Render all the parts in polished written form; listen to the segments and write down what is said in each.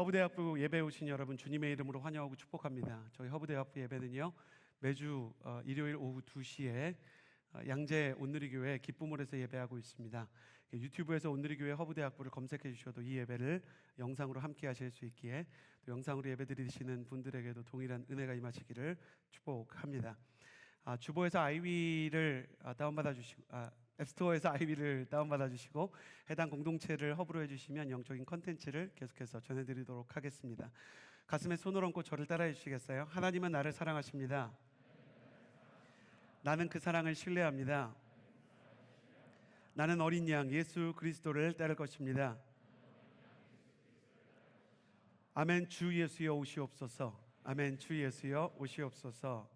허브대학부 예배에 오신 여러분 주님의 이름으로 환영하고 축복합니다. 저희 허브대학부 예배는요 매주 일요일 오후 2시에 양재 온누리교회 기쁨홀에서 예배하고 있습니다. 유튜브에서 온누리교회 허브대학부를 검색해 주셔도 이 예배를 영상으로 함께 하실 수 있기에 또 영상으로 예배 드리시는 분들에게도 동일한 은혜가 임하시기를 축복합니다. 주보에서 아이위를 다운받아 주시고 앱스토어에서 아이위를 다운받아 주시고 해당 공동체를 허브로 해주시면 영적인 컨텐츠를 계속해서 전해드리도록 하겠습니다. 가슴에 손을 얹고 저를 따라해 주시겠어요? 하나님은 나를 사랑하십니다. 나는 그 사랑을 신뢰합니다. 나는 어린 양 예수 그리스도를 따를 것입니다. 아멘. 주 예수여 오시옵소서. 아멘. 주 예수여 오시옵소서.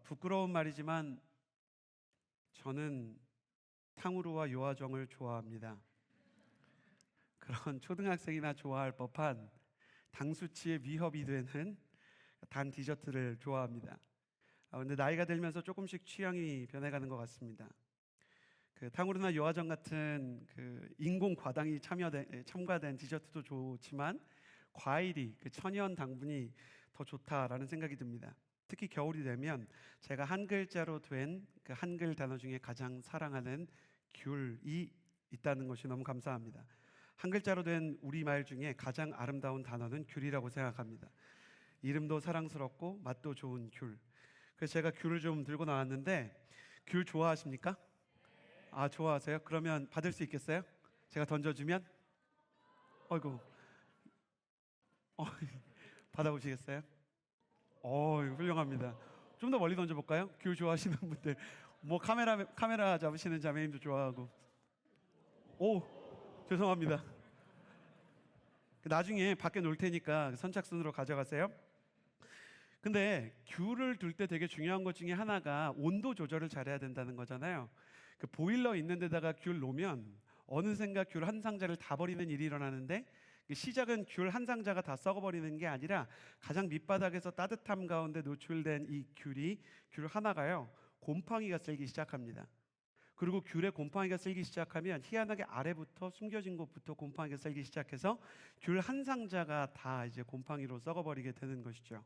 부끄러운 말이지만 저는 탕후루와 요아정을 좋아합니다. 그런 초등학생이나 좋아할 법한 당 수치에 위협이 되는 단 디저트를 좋아합니다. 근데 나이가 들면서 조금씩 취향이 변해가는 것 같습니다. 그 탕후루나 요아정 같은 그 인공 과당이 첨가된 디저트도 좋지만 과일이 그 천연 당분이 더 좋다라는 생각이 듭니다. 특히 겨울이 되면 제가 한 글자로 된 그 한글 단어 중에 가장 사랑하는 귤이 있다는 것이 너무 감사합니다. 한 글자로 된 우리말 중에 가장 아름다운 단어는 귤이라고 생각합니다. 이름도 사랑스럽고 맛도 좋은 귤. 그래서 제가 귤을 좀 들고 나왔는데 귤 좋아하십니까? 좋아하세요? 그러면 받을 수 있겠어요? 제가 던져주면? 어이구 받아보시겠어요? 훌륭합니다. 좀 더 멀리 던져볼까요? 귤 좋아하시는 분들 뭐 카메라 잡으시는 자매님도 좋아하고. 죄송합니다. 나중에 밖에 놓을 테니까 선착순으로 가져가세요. 근데 귤을 둘 때 되게 중요한 것 중에 하나가 온도 조절을 잘해야 된다는 거잖아요. 그 보일러 있는 데다가 귤 놓으면 어느샌가 귤 한 상자를 다 버리는 일이 일어나는데 시작은 귤 한 상자가 다 썩어버리는 게 아니라 가장 밑바닥에서 따뜻함 가운데 노출된 이 귤 하나가요 곰팡이가 쓸기 시작합니다. 그리고 귤에 곰팡이가 쓸기 시작하면 희한하게 아래부터 숨겨진 곳부터 곰팡이가 쓸기 시작해서 귤 한 상자가 다 이제 곰팡이로 썩어버리게 되는 것이죠.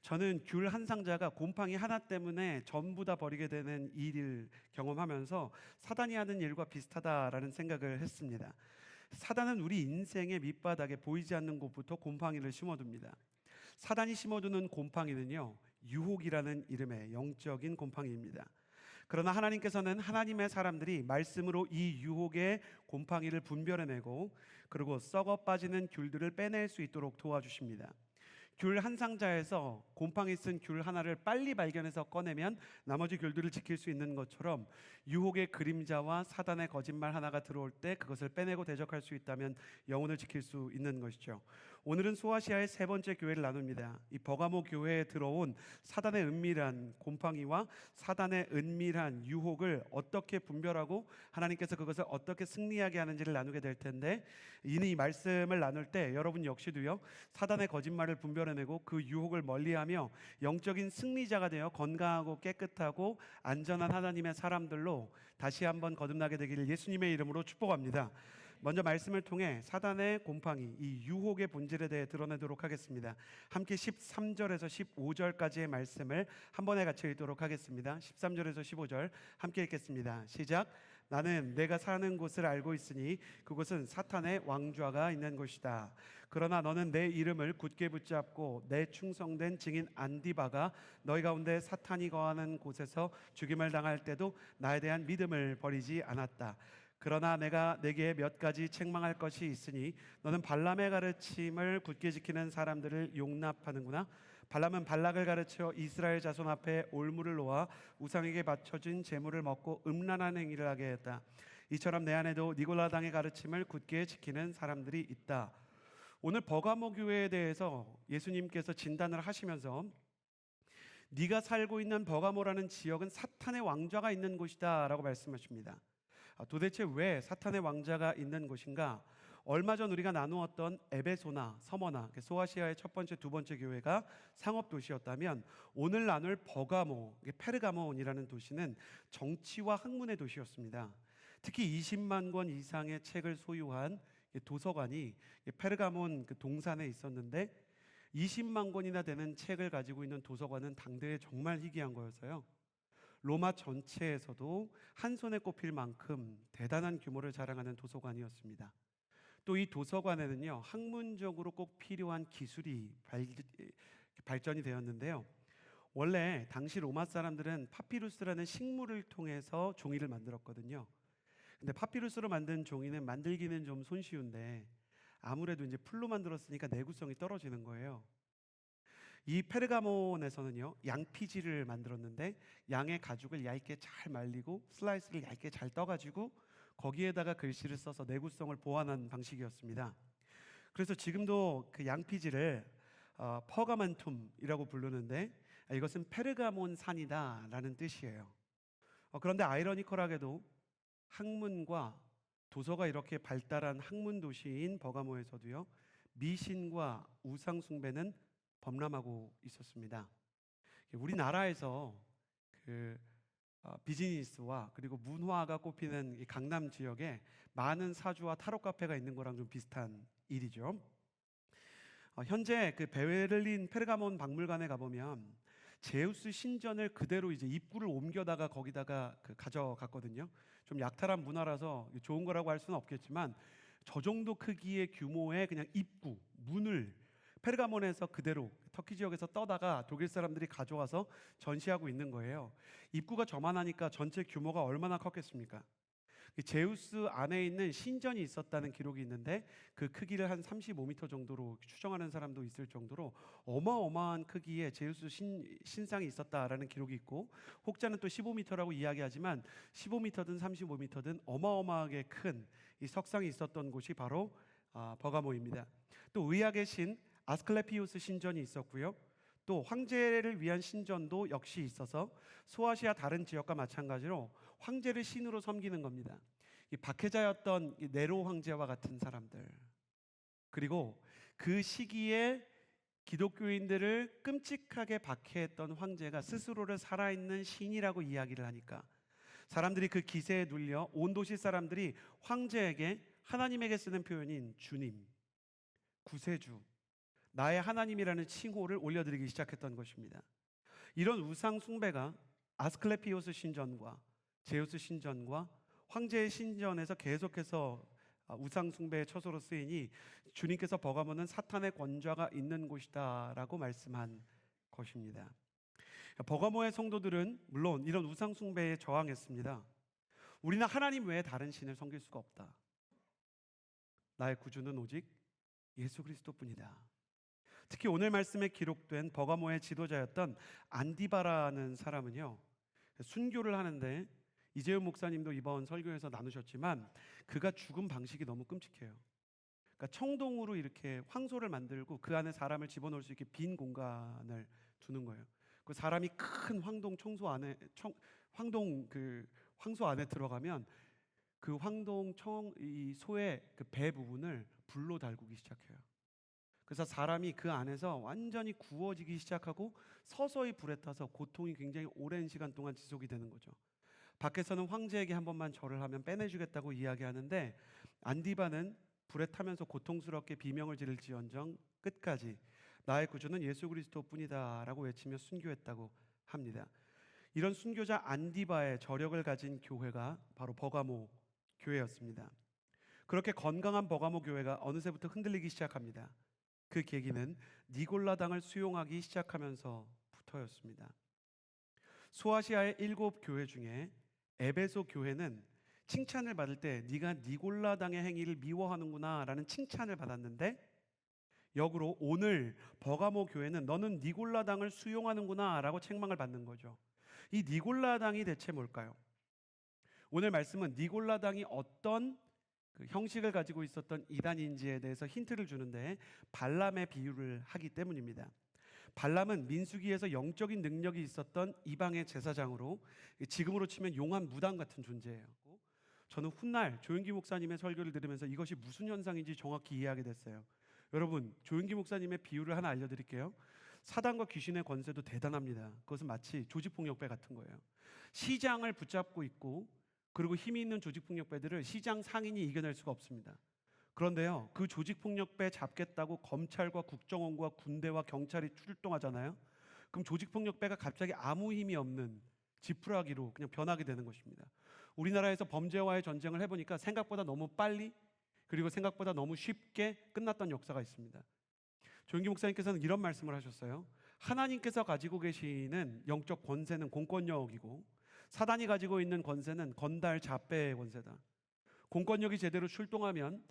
저는 귤 한 상자가 곰팡이 하나 때문에 전부 다 버리게 되는 일을 경험하면서 사단이 하는 일과 비슷하다라는 생각을 했습니다. 사단은 우리 인생의 밑바닥에 보이지 않는 곳부터 곰팡이를 심어둡니다. 사단이 심어두는 곰팡이는요 유혹이라는 이름의 영적인 곰팡이입니다. 그러나 하나님께서는 하나님의 사람들이 말씀으로 이 유혹의 곰팡이를 분별해내고 그리고 썩어 빠지는 귤들을 빼낼 수 있도록 도와주십니다. 귤 한 상자에서 곰팡이 쓴 귤 하나를 빨리 발견해서 꺼내면 나머지 귤들을 지킬 수 있는 것처럼 유혹의 그림자와 사단의 거짓말 하나가 들어올 때 그것을 빼내고 대적할 수 있다면 영혼을 지킬 수 있는 것이죠. 오늘은 소아시아의 세 번째 교회를 나눕니다. 이 버가모 교회에 들어온 사단의 은밀한 곰팡이와 사단의 은밀한 유혹을 어떻게 분별하고 하나님께서 그것을 어떻게 승리하게 하는지를 나누게 될 텐데, 이 말씀을 나눌 때 여러분 역시도요 사단의 거짓말을 분별해내고 그 유혹을 멀리하며 영적인 승리자가 되어 건강하고 깨끗하고 안전한 하나님의 사람들로 다시 한번 거듭나게 되기를 예수님의 이름으로 축복합니다. 먼저 말씀을 통해 사단의 곰팡이, 이 유혹의 본질에 대해 드러내도록 하겠습니다. 함께 13절에서 15절까지의 말씀을 한 번에 같이 읽도록 하겠습니다. 13절에서 15절 함께 읽겠습니다. 시작. 나는 내가 사는 곳을 알고 있으니 그곳은 사탄의 왕좌가 있는 곳이다. 그러나 너는 내 이름을 굳게 붙잡고 내 충성된 증인 안디바가 너희 가운데 사탄이 거하는 곳에서 죽임을 당할 때도 나에 대한 믿음을 버리지 않았다. 그러나 내가 내게 몇 가지 책망할 것이 있으니 너는 발람의 가르침을 굳게 지키는 사람들을 용납하는구나. 발람은 발락을 가르쳐 이스라엘 자손 앞에 올무를 놓아 우상에게 바쳐진 제물을 먹고 음란한 행위를 하게 했다. 이처럼 내 안에도 니골라당의 가르침을 굳게 지키는 사람들이 있다. 오늘 버가모 교회에 대해서 예수님께서 진단을 하시면서 네가 살고 있는 버가모라는 지역은 사탄의 왕좌가 있는 곳이다 라고 말씀하십니다. 도대체 왜 사탄의 왕좌가 있는 곳인가? 얼마 전 우리가 나누었던 에베소나 서머나 소아시아의 첫 번째, 두 번째 교회가 상업 도시였다면 오늘 나눌 버가모, 페르가몬이라는 도시는 정치와 학문의 도시였습니다. 특히 20만 권 이상의 책을 소유한 도서관이 페르가몬 그 동산에 있었는데 20만 권이나 되는 책을 가지고 있는 도서관은 당대에 정말 희귀한 거였어요. 로마 전체에서도 한 손에 꼽힐 만큼 대단한 규모를 자랑하는 도서관이었습니다. 또 이 도서관에는요, 학문적으로 꼭 필요한 기술이 발전이 되었는데요. 원래 당시 로마 사람들은 파피루스라는 식물을 통해서 종이를 만들었거든요. 근데 파피루스로 만든 종이는 만들기는 좀 손쉬운데 아무래도 이제 풀로 만들었으니까 내구성이 떨어지는 거예요. 이 페르가몬에서는요, 양피지를 만들었는데 양의 가죽을 얇게 잘 말리고 슬라이스를 얇게 잘 떠가지고 거기에다가 글씨를 써서 내구성을 보완한 방식이었습니다. 그래서 지금도 그 양피지를 퍼가만툼이라고 부르는데 이것은 페르가몬 산이다라는 뜻이에요. 그런데 아이러니컬하게도 학문과 도서가 이렇게 발달한 학문 도시인 버가모에서도요, 미신과 우상 숭배는 범람하고 있었습니다. 우리나라에서 그 비즈니스와 그리고 문화가 꼽히는 이 강남 지역에 많은 사주와 타로 카페가 있는 거랑 좀 비슷한 일이죠. 현재 그 베를린 페르가몬 박물관에 가보면 제우스 신전을 그대로 이제 입구를 옮겨다가 거기다가 가져갔거든요. 좀 약탈한 문화라서 좋은 거라고 할 수는 없겠지만 저 정도 크기의 규모의 그냥 입구, 문을 페르가몬에서 그대로 터키 지역에서 떠다가 독일 사람들이 가져와서 전시하고 있는 거예요. 입구가 저만하니까 전체 규모가 얼마나 컸겠습니까? 제우스 안에 있는 신전이 있었다는 기록이 있는데 그 크기를 한 35m 정도로 추정하는 사람도 있을 정도로 어마어마한 크기의 제우스 신상이 있었다라는 기록이 있고, 혹자는 또 15m라고 이야기하지만 15m든 35m든 어마어마하게 큰 이 석상이 있었던 곳이 바로 버가모입니다. 또 의학의 신 아스클레피우스 신전이 있었고요. 또 황제를 위한 신전도 역시 있어서 소아시아 다른 지역과 마찬가지로 황제를 신으로 섬기는 겁니다. 이 박해자였던 이 네로 황제와 같은 사람들, 그리고 그 시기에 기독교인들을 끔찍하게 박해했던 황제가 스스로를 살아있는 신이라고 이야기를 하니까 사람들이 그 기세에 눌려 온 도시 사람들이 황제에게, 하나님에게 쓰는 표현인 주님, 구세주, 나의 하나님이라는 칭호를 올려드리기 시작했던 것입니다. 이런 우상 숭배가 아스클레피오스 신전과 제우스 신전과 황제의 신전에서 계속해서 우상 숭배의 처소로 쓰이니 주님께서 버가모는 사탄의 권좌가 있는 곳이다라고 말씀한 것입니다. 버가모의 성도들은 물론 이런 우상 숭배에 저항했습니다. 우리는 하나님 외에 다른 신을 섬길 수가 없다. 나의 구주는 오직 예수 그리스도뿐이다. 특히 오늘 말씀에 기록된 버가모의 지도자였던 안디바라는 사람은요, 순교를 하는데 이재훈 목사님도 이번 설교에서 나누셨지만 그가 죽은 방식이 너무 끔찍해요. 그러니까 청동으로 이렇게 황소를 만들고 그 안에 사람을 집어넣을 수 있게 빈 공간을 두는 거예요. 그 사람이 큰 황소 안에 들어가면 그 이 소의 그 배 부분을 불로 달구기 시작해요. 그래서 사람이 그 안에서 완전히 구워지기 시작하고 서서히 불에 타서 고통이 굉장히 오랜 시간 동안 지속이 되는 거죠. 밖에서는 황제에게 한 번만 절을 하면 빼내주겠다고 이야기하는데 안디바는 불에 타면서 고통스럽게 비명을 지를지언정 끝까지 나의 구주는 예수 그리스도뿐이다 라고 외치며 순교했다고 합니다. 이런 순교자 안디바의 저력을 가진 교회가 바로 버가모 교회였습니다. 그렇게 건강한 버가모 교회가 어느새부터 흔들리기 시작합니다. 그 계기는 니골라당을 수용하기 시작하면서부터였습니다. 소아시아의 7 교회 중에 에베소 교회는 칭찬을 받을 때 네가 니골라당의 행위를 미워하는구나 라는 칭찬을 받았는데, 역으로 오늘 버가모 교회는 너는 니골라당을 수용하는구나 라고 책망을 받는 거죠. 이 니골라당이 대체 뭘까요? 오늘 말씀은 니골라당이 어떤 그 형식을 가지고 있었던 이단인지에 대해서 힌트를 주는데 발람의 비유를 하기 때문입니다. 발람은 민수기에서 영적인 능력이 있었던 이방의 제사장으로 지금으로 치면 용한 무당 같은 존재예요. 저는 훗날 조윤기 목사님의 설교를 들으면서 이것이 무슨 현상인지 정확히 이해하게 됐어요. 여러분, 조윤기 목사님의 비유를 하나 알려드릴게요. 사단과 귀신의 권세도 대단합니다. 그것은 마치 조직폭력배 같은 거예요. 시장을 붙잡고 있고 그리고 힘이 있는 조직폭력배들을 시장 상인이 이겨낼 수가 없습니다. 그런데요, 그 조직폭력배 잡겠다고 검찰과 국정원과 군대와 경찰이 출동하잖아요. 그럼 조직폭력배가 갑자기 아무 힘이 없는 지푸라기로 그냥 변하게 되는 것입니다. 우리나라에서 범죄와의 전쟁을 해보니까 생각보다 너무 빨리, 그리고 생각보다 너무 쉽게 끝났던 역사가 있습니다. 조영기 목사님께서는 이런 말씀을 하셨어요. 하나님께서 가지고 계시는 영적 권세는 공권력이고, 사단이 가지고 있는 권세는 건달 잡배의 권세다. 공권력이 제대로 출동하면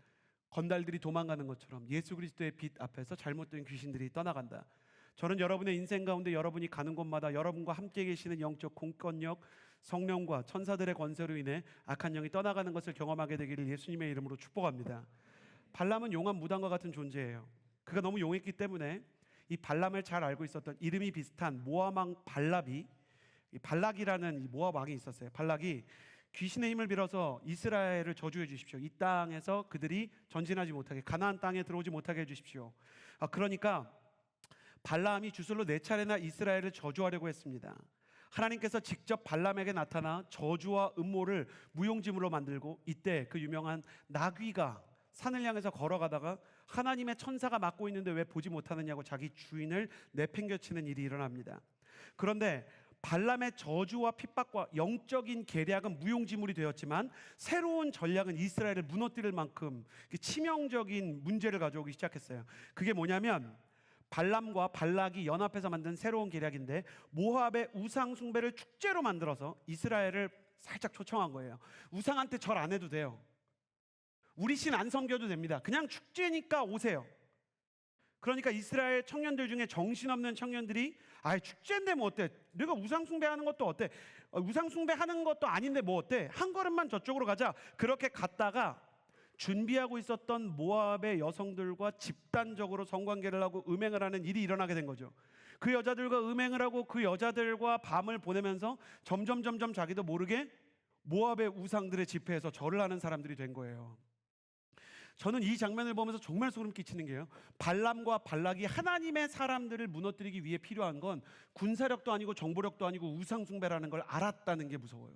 건달들이 도망가는 것처럼 예수 그리스도의 빛 앞에서 잘못된 귀신들이 떠나간다. 저는 여러분의 인생 가운데 여러분이 가는 곳마다 여러분과 함께 계시는 영적 공권력, 성령과 천사들의 권세로 인해 악한 영이 떠나가는 것을 경험하게 되기를 예수님의 이름으로 축복합니다. 발람은 용한 무당과 같은 존재예요. 그가 너무 용했기 때문에 이 발람을 잘 알고 있었던 이름이 비슷한 모압 왕 발락이, 발락이라는 이 모압 왕이 있었어요. 발락이 귀신의 힘을 빌어서 이스라엘을 저주해 주십시오. 이 땅에서 그들이 전진하지 못하게, 가나안 땅에 들어오지 못하게 해 주십시오. 그러니까 발람이 주술로 4차례나 이스라엘을 저주하려고 했습니다. 하나님께서 직접 발람에게 나타나 저주와 음모를 무용지물로 만들고, 이때 그 유명한 나귀가 산을 향해서 걸어가다가 하나님의 천사가 맡고 있는데 왜 보지 못하느냐고 자기 주인을 내팽겨치는 일이 일어납니다. 그런데 발람의 저주와 핍박과 영적인 계략은 무용지물이 되었지만, 새로운 전략은 이스라엘을 무너뜨릴 만큼 치명적인 문제를 가져오기 시작했어요. 그게 뭐냐면 발람과 발락이 연합해서 만든 새로운 계략인데, 모압의 우상 숭배를 축제로 만들어서 이스라엘을 살짝 초청한 거예요. 우상한테 절 안 해도 돼요. 우리 신 안 섬겨도 됩니다. 그냥 축제니까 오세요. 그러니까 이스라엘 청년들 중에 정신없는 청년들이 축제인데 뭐 어때? 내가 우상 숭배하는 것도 어때? 우상 숭배하는 것도 아닌데 뭐 어때? 한 걸음만 저쪽으로 가자. 그렇게 갔다가 준비하고 있었던 모압의 여성들과 집단적으로 성관계를 하고 음행을 하는 일이 일어나게 된 거죠. 그 여자들과 음행을 하고 그 여자들과 밤을 보내면서 점점 자기도 모르게 모압의 우상들의 집회에서 절을 하는 사람들이 된 거예요. 저는 이 장면을 보면서 정말 소름 끼치는 게요, 발람과 발락이 하나님의 사람들을 무너뜨리기 위해 필요한 건 군사력도 아니고 정보력도 아니고 우상숭배라는 걸 알았다는 게 무서워요.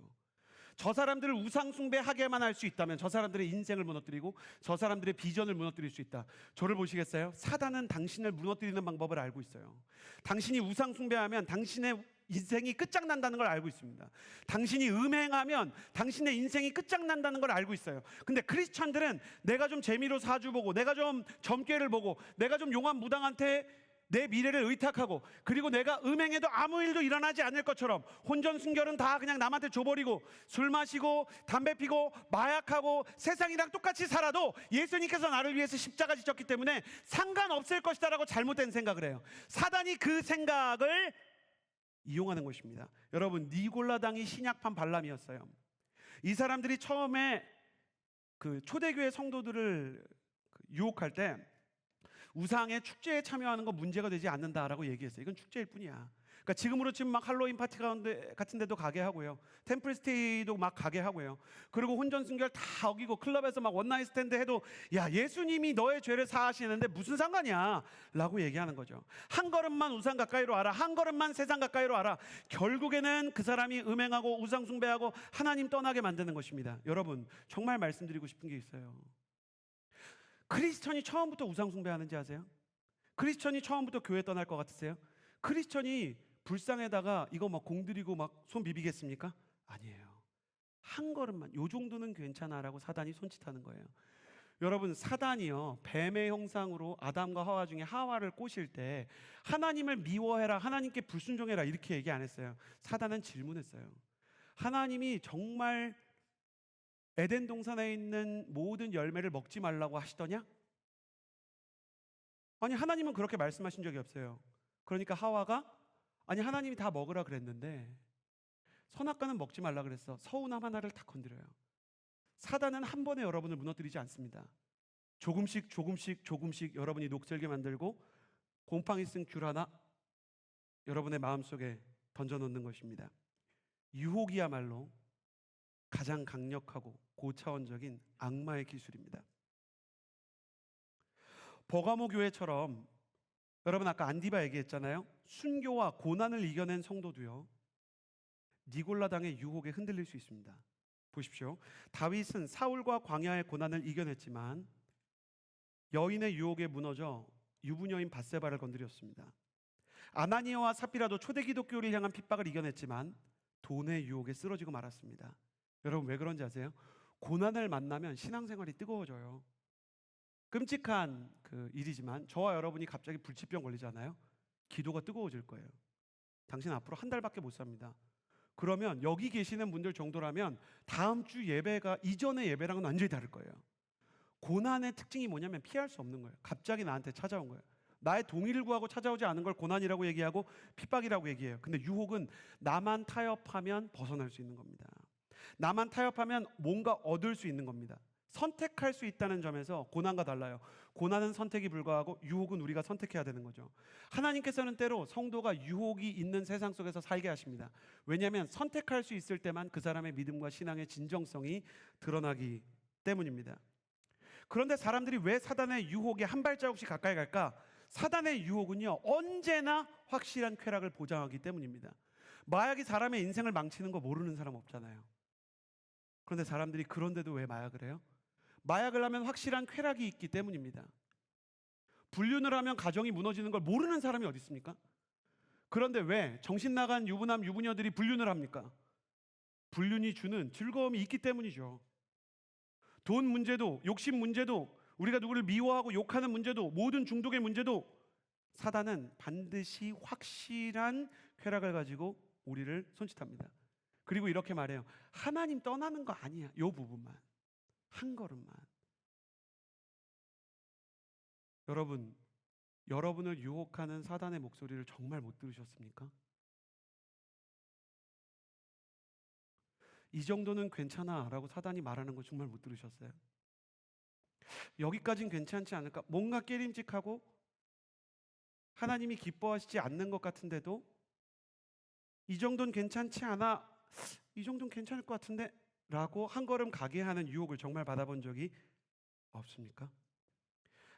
저 사람들을 우상숭배하게만 할 수 있다면 저 사람들의 인생을 무너뜨리고 저 사람들의 비전을 무너뜨릴 수 있다. 저를 보시겠어요? 사단은 당신을 무너뜨리는 방법을 알고 있어요. 당신이 우상숭배하면 당신의 인생이 끝장난다는 걸 알고 있습니다. 당신이 음행하면 당신의 인생이 끝장난다는 걸 알고 있어요. 근데 크리스찬들은 내가 좀 재미로 사주 보고, 내가 좀 점괘를 보고, 내가 좀 용한 무당한테 내 미래를 의탁하고, 그리고 내가 음행해도 아무 일도 일어나지 않을 것처럼 혼전순결은 다 그냥 남한테 줘버리고, 술 마시고 담배 피고 마약하고 세상이랑 똑같이 살아도 예수님께서 나를 위해서 십자가 지셨기 때문에 상관없을 것이다 라고 잘못된 생각을 해요. 사단이 그 생각을 이용하는 것입니다. 여러분, 니골라당이 신약판 발람이었어요. 이 사람들이 처음에 그 초대교회 성도들을 유혹할 때 우상의 축제에 참여하는 건 문제가 되지 않는다라고 얘기했어요. 이건 축제일 뿐이야. 그러니까 지금으로 치면 막 할로윈 파티 같은 데도 가게 하고요, 템플스테이도 막 가게 하고요, 그리고 혼전순결 다 어기고 클럽에서 막 원나잇 스탠드 해도 야, 예수님이 너의 죄를 사하시는데 무슨 상관이야 라고 얘기하는 거죠. 한 걸음만 우상 가까이로 와라, 한 걸음만 세상 가까이로 와라. 결국에는 그 사람이 음행하고 우상 숭배하고 하나님 떠나게 만드는 것입니다. 여러분, 정말 말씀드리고 싶은 게 있어요. 크리스천이 처음부터 우상 숭배하는지 아세요? 크리스천이 처음부터 교회 떠날 것 같으세요? 크리스천이 불상에다가 이거 막 공들이고 막 손 비비겠습니까? 아니에요. 한 걸음만, 요 정도는 괜찮아라고 사단이 손짓하는 거예요. 여러분, 사단이요, 뱀의 형상으로 아담과 하와 중에 하와를 꼬실 때 하나님을 미워해라, 하나님께 불순종해라 이렇게 얘기 안 했어요. 사단은 질문했어요. 하나님이 정말 에덴 동산에 있는 모든 열매를 먹지 말라고 하시더냐? 아니, 하나님은 그렇게 말씀하신 적이 없어요. 그러니까 하와가 아니, 하나님이 다 먹으라 그랬는데 선악과는 먹지 말라 그랬어. 서운함 하나를 다 건드려요. 사단은 한 번에 여러분을 무너뜨리지 않습니다. 조금씩 여러분이 녹슬게 만들고 곰팡이 쓴 귤 하나 여러분의 마음속에 던져놓는 것입니다. 유혹이야말로 가장 강력하고 고차원적인 악마의 기술입니다. 버가모 교회처럼, 여러분 아까 안디바 얘기했잖아요. 순교와 고난을 이겨낸 성도도요, 니골라당의 유혹에 흔들릴 수 있습니다. 보십시오. 다윗은 사울과 광야의 고난을 이겨냈지만 여인의 유혹에 무너져 유부녀인 밧세바를 건드렸습니다. 아나니아와 삽비라도 초대 기독교를 향한 핍박을 이겨냈지만 돈의 유혹에 쓰러지고 말았습니다. 여러분 왜 그런지 아세요? 고난을 만나면 신앙생활이 뜨거워져요. 끔찍한 그 일이지만 저와 여러분이 갑자기 불치병 걸리잖아요. 기도가 뜨거워질 거예요. 당신 앞으로 한 달밖에 못 삽니다. 그러면 여기 계시는 분들 정도라면 다음 주 예배가 이전의 예배랑은 완전히 다를 거예요. 고난의 특징이 뭐냐면 피할 수 없는 거예요. 갑자기 나한테 찾아온 거예요. 나의 동의를 구하고 찾아오지 않은 걸 고난이라고 얘기하고 핍박이라고 얘기해요. 근데 유혹은 나만 타협하면 벗어날 수 있는 겁니다. 나만 타협하면 뭔가 얻을 수 있는 겁니다. 선택할 수 있다는 점에서 고난과 달라요. 고난은 선택이 불가하고 유혹은 우리가 선택해야 되는 거죠. 하나님께서는 때로 성도가 유혹이 있는 세상 속에서 살게 하십니다. 왜냐하면 선택할 수 있을 때만 그 사람의 믿음과 신앙의 진정성이 드러나기 때문입니다. 그런데 사람들이 왜 사단의 유혹에 한 발자국씩 가까이 갈까? 사단의 유혹은요, 언제나 확실한 쾌락을 보장하기 때문입니다. 마약이 사람의 인생을 망치는 거 모르는 사람 없잖아요. 그런데 사람들이 그런데도 왜 마약을 해요? 마약을 하면 확실한 쾌락이 있기 때문입니다. 불륜을 하면 가정이 무너지는 걸 모르는 사람이 어디 있습니까? 그런데 왜 정신 나간 유부남 유부녀들이 불륜을 합니까? 불륜이 주는 즐거움이 있기 때문이죠. 돈 문제도, 욕심 문제도, 우리가 누구를 미워하고 욕하는 문제도, 모든 중독의 문제도 사단은 반드시 확실한 쾌락을 가지고 우리를 손짓합니다. 그리고 이렇게 말해요. 하나님 떠나는 거 아니야. 요 부분만, 한 걸음만. 여러분, 여러분을 유혹하는 사단의 목소리를 정말 못 들으셨습니까? 이 정도는 괜찮아 라고 사단이 말하는 거 정말 못 들으셨어요? 여기까진 괜찮지 않을까? 뭔가 깨림직하고 하나님이 기뻐하시지 않는 것 같은데도 이 정도는 괜찮지 않아, 이 정도는 괜찮을 것 같은데 라고 한 걸음 가게 하는 유혹을 정말 받아본 적이 없습니까?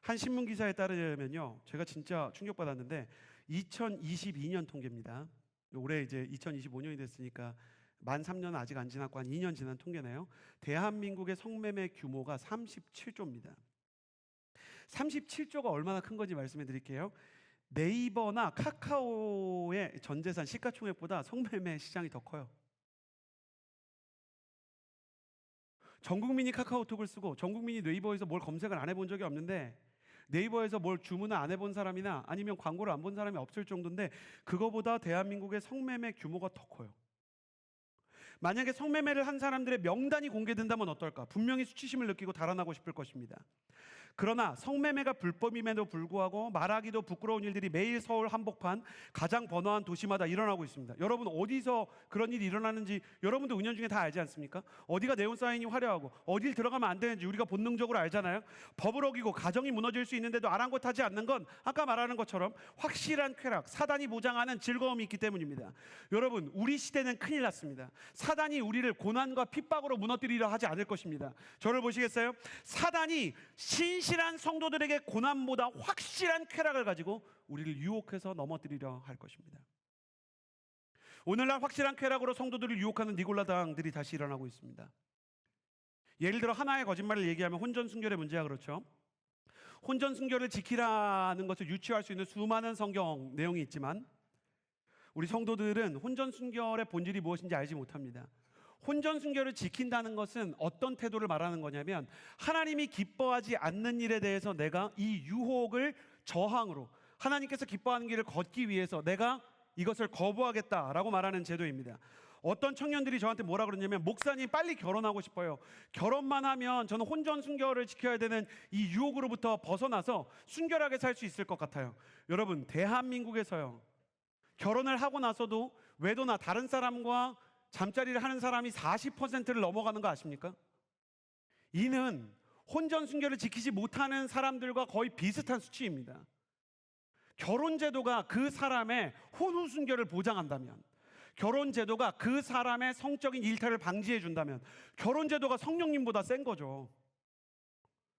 한 신문 기사에 따르면요, 제가 진짜 충격받았는데 2022년 통계입니다. 올해 이제 2025년이 됐으니까 만 3년은 아직 안 지났고 한 2년 지난 통계네요. 대한민국의 성매매 규모가 37조입니다. 37조가 얼마나 큰 건지 말씀해 드릴게요. 네이버나 카카오의 전재산 시가총액보다 성매매 시장이 더 커요. 전 국민이 카카오톡을 쓰고 전 국민이 네이버에서 뭘 검색을 안 해본 적이 없는데, 네이버에서 뭘 주문을 안 해본 사람이나 아니면 광고를 안 본 사람이 없을 정도인데 그거보다 대한민국의 성매매 규모가 더 커요. 만약에 성매매를 한 사람들의 명단이 공개된다면 어떨까? 분명히 수치심을 느끼고 달아나고 싶을 것입니다. 그러나 성매매가 불법임에도 불구하고 말하기도 부끄러운 일들이 매일 서울 한복판 가장 번화한 도시마다 일어나고 있습니다. 여러분 어디서 그런 일이 일어나는지 여러분도 은연중에 다 알지 않습니까? 어디가 네온사인이 화려하고 어딜 들어가면 안 되는지 우리가 본능적으로 알잖아요. 법을 어기고 가정이 무너질 수 있는데도 아랑곳하지 않는 건 아까 말하는 것처럼 확실한 쾌락, 사단이 보장하는 즐거움이 있기 때문입니다. 여러분 우리 시대는 큰일 났습니다. 사단이 우리를 고난과 핍박으로 무너뜨리려 하지 않을 것입니다. 저를 보시겠어요? 사단이 신실한 성도들에게 고난보다 확실한 쾌락을 가지고 우리를 유혹해서 넘어뜨리려 할 것입니다. 오늘날 확실한 쾌락으로 성도들을 유혹하는 니골라당들이 다시 일어나고 있습니다. 예를 들어 하나의 거짓말을 얘기하면 혼전순결의 문제가 그렇죠. 혼전순결을 지키라는 것을 유추할 수 있는 수많은 성경 내용이 있지만 우리 성도들은 혼전순결의 본질이 무엇인지 알지 못합니다. 혼전순결을 지킨다는 것은 어떤 태도를 말하는 거냐면 하나님이 기뻐하지 않는 일에 대해서 내가 이 유혹을 저항으로 하나님께서 기뻐하는 길을 걷기 위해서 내가 이것을 거부하겠다라고 말하는 제도입니다. 어떤 청년들이 저한테 뭐라 그러냐면 목사님 빨리 결혼하고 싶어요. 결혼만 하면 저는 혼전순결을 지켜야 되는 이 유혹으로부터 벗어나서 순결하게 살 수 있을 것 같아요. 여러분 대한민국에서요, 결혼을 하고 나서도 외도나 다른 사람과 잠자리를 하는 사람이 40%를 넘어가는 거 아십니까? 이는 혼전순결을 지키지 못하는 사람들과 거의 비슷한 수치입니다. 결혼제도가 그 사람의 혼후순결을 보장한다면, 결혼제도가 그 사람의 성적인 일탈을 방지해 준다면 결혼제도가 성령님보다 센 거죠.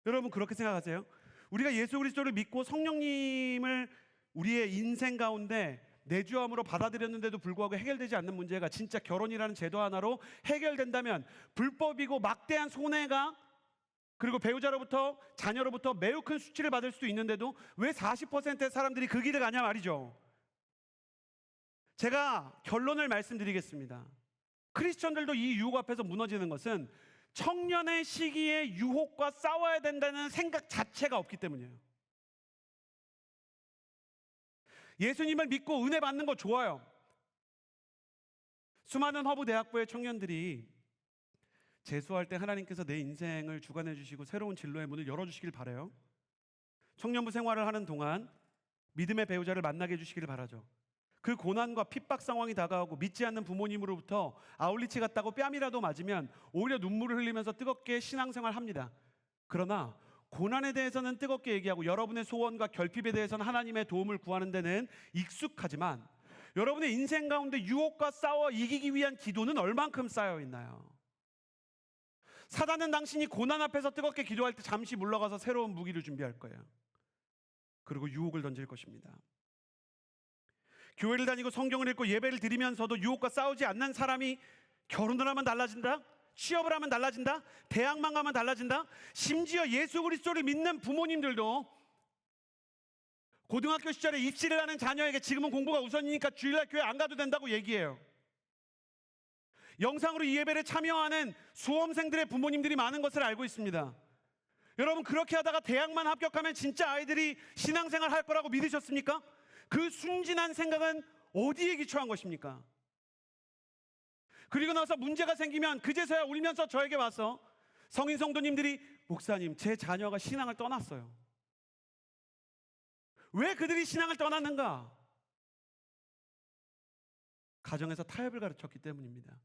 여러분 그렇게 생각하세요? 우리가 예수 그리스도를 믿고 성령님을 우리의 인생 가운데 내주함으로 받아들였는데도 불구하고 해결되지 않는 문제가 진짜 결혼이라는 제도 하나로 해결된다면 불법이고 막대한 손해가 그리고 배우자로부터, 자녀로부터 매우 큰 수치를 받을 수도 있는데도 왜 40%의 사람들이 그 길을 가냐 말이죠. 제가 결론을 말씀드리겠습니다. 크리스천들도 이 유혹 앞에서 무너지는 것은 청년의 시기에 유혹과 싸워야 된다는 생각 자체가 없기 때문이에요. 예수님을 믿고 은혜 받는 거 좋아요. 수많은 허브대학부의 청년들이 재수할 때 하나님께서 내 인생을 주관해 주시고 새로운 진로의 문을 열어주시길 바라요. 청년부 생활을 하는 동안 믿음의 배우자를 만나게 해주시기를 바라죠. 그 고난과 핍박 상황이 다가오고 믿지 않는 부모님으로부터 아울리치 같다고 뺨이라도 맞으면 오히려 눈물을 흘리면서 뜨겁게 신앙생활을 합니다. 그러나 고난에 대해서는 뜨겁게 얘기하고 여러분의 소원과 결핍에 대해서는 하나님의 도움을 구하는 데는 익숙하지만 여러분의 인생 가운데 유혹과 싸워 이기기 위한 기도는 얼만큼 쌓여 있나요? 사단은 당신이 고난 앞에서 뜨겁게 기도할 때 잠시 물러가서 새로운 무기를 준비할 거예요. 그리고 유혹을 던질 것입니다. 교회를 다니고 성경을 읽고 예배를 드리면서도 유혹과 싸우지 않는 사람이 결혼을 하면 달라진다? 취업을 하면 달라진다? 대학만 가면 달라진다? 심지어 예수 그리스도를 믿는 부모님들도 고등학교 시절에 입시를 하는 자녀에게 지금은 공부가 우선이니까 주일날 교회 안 가도 된다고 얘기해요. 영상으로 이 예배를 참여하는 수험생들의 부모님들이 많은 것을 알고 있습니다. 여러분, 그렇게 하다가 대학만 합격하면 진짜 아이들이 신앙생활 할 거라고 믿으셨습니까? 그 순진한 생각은 어디에 기초한 것입니까? 그리고 나서 문제가 생기면 그제서야 울면서 저에게 와서 성인 성도님들이 목사님, 제 자녀가 신앙을 떠났어요. 왜 그들이 신앙을 떠났는가? 가정에서 타협을 가르쳤기 때문입니다.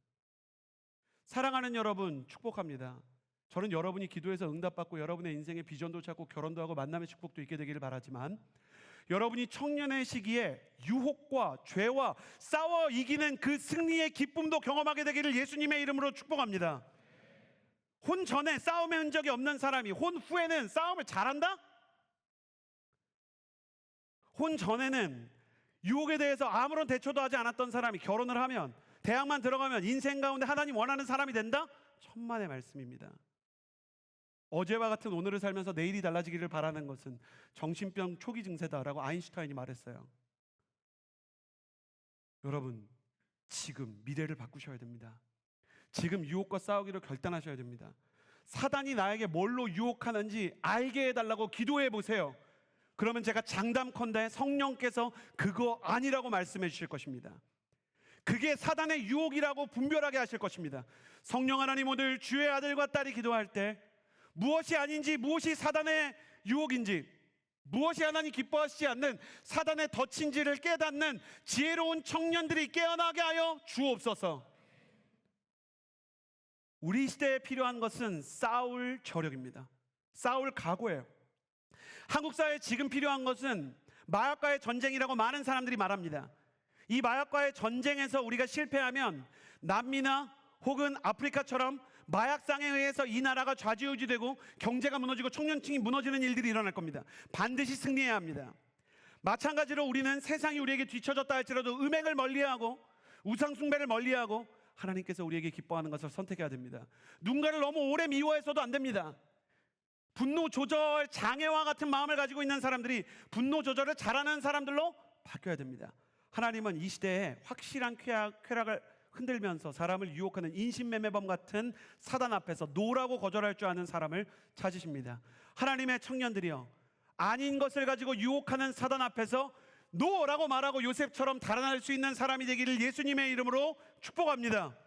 사랑하는 여러분, 축복합니다. 저는 여러분이 기도해서 응답받고 여러분의 인생의 비전도 찾고 결혼도 하고 만남의 축복도 있게 되기를 바라지만 여러분이 청년의 시기에 유혹과 죄와 싸워 이기는 그 승리의 기쁨도 경험하게 되기를 예수님의 이름으로 축복합니다. 혼 전에 싸움의 흔적이 없는 사람이 혼 후에는 싸움을 잘한다? 혼 전에는 유혹에 대해서 아무런 대처도 하지 않았던 사람이 결혼을 하면, 대학만 들어가면 인생 가운데 하나님 원하는 사람이 된다? 천만의 말씀입니다. 어제와 같은 오늘을 살면서 내일이 달라지기를 바라는 것은 정신병 초기 증세다라고 아인슈타인이 말했어요. 여러분, 지금 미래를 바꾸셔야 됩니다. 지금 유혹과 싸우기로 결단하셔야 됩니다. 사단이 나에게 뭘로 유혹하는지 알게 해달라고 기도해 보세요. 그러면 제가 장담컨대 성령께서 그거 아니라고 말씀해 주실 것입니다. 그게 사단의 유혹이라고 분별하게 하실 것입니다. 성령 하나님, 오늘 주의 아들과 딸이 기도할 때 무엇이 아닌지, 무엇이 사단의 유혹인지, 무엇이 하나님 기뻐하시지 않는 사단의 덫인지를 깨닫는 지혜로운 청년들이 깨어나게 하여 주옵소서. 우리 시대에 필요한 것은 싸울 저력입니다. 싸울 각오예요. 한국 사회에 지금 필요한 것은 마약과의 전쟁이라고 많은 사람들이 말합니다. 이 마약과의 전쟁에서 우리가 실패하면 남미나 혹은 아프리카처럼 마약상에 의해서 이 나라가 좌지우지되고 경제가 무너지고 청년층이 무너지는 일들이 일어날 겁니다. 반드시 승리해야 합니다. 마찬가지로 우리는 세상이 우리에게 뒤처졌다 할지라도 음행을 멀리하고 우상숭배를 멀리하고 하나님께서 우리에게 기뻐하는 것을 선택해야 됩니다. 누군가를 너무 오래 미워해서도 안 됩니다. 분노 조절 장애와 같은 마음을 가지고 있는 사람들이 분노 조절을 잘하는 사람들로 바뀌어야 됩니다. 하나님은 이 시대에 확실한 쾌락을 흔들면서 사람을 유혹하는 인신매매범 같은 사단 앞에서 노라고 거절할 줄 아는 사람을 찾으십니다. 하나님의 청년들이여, 아닌 것을 가지고 유혹하는 사단 앞에서 노라고 말하고 요셉처럼 달아날 수 있는 사람이 되기를 예수님의 이름으로 축복합니다.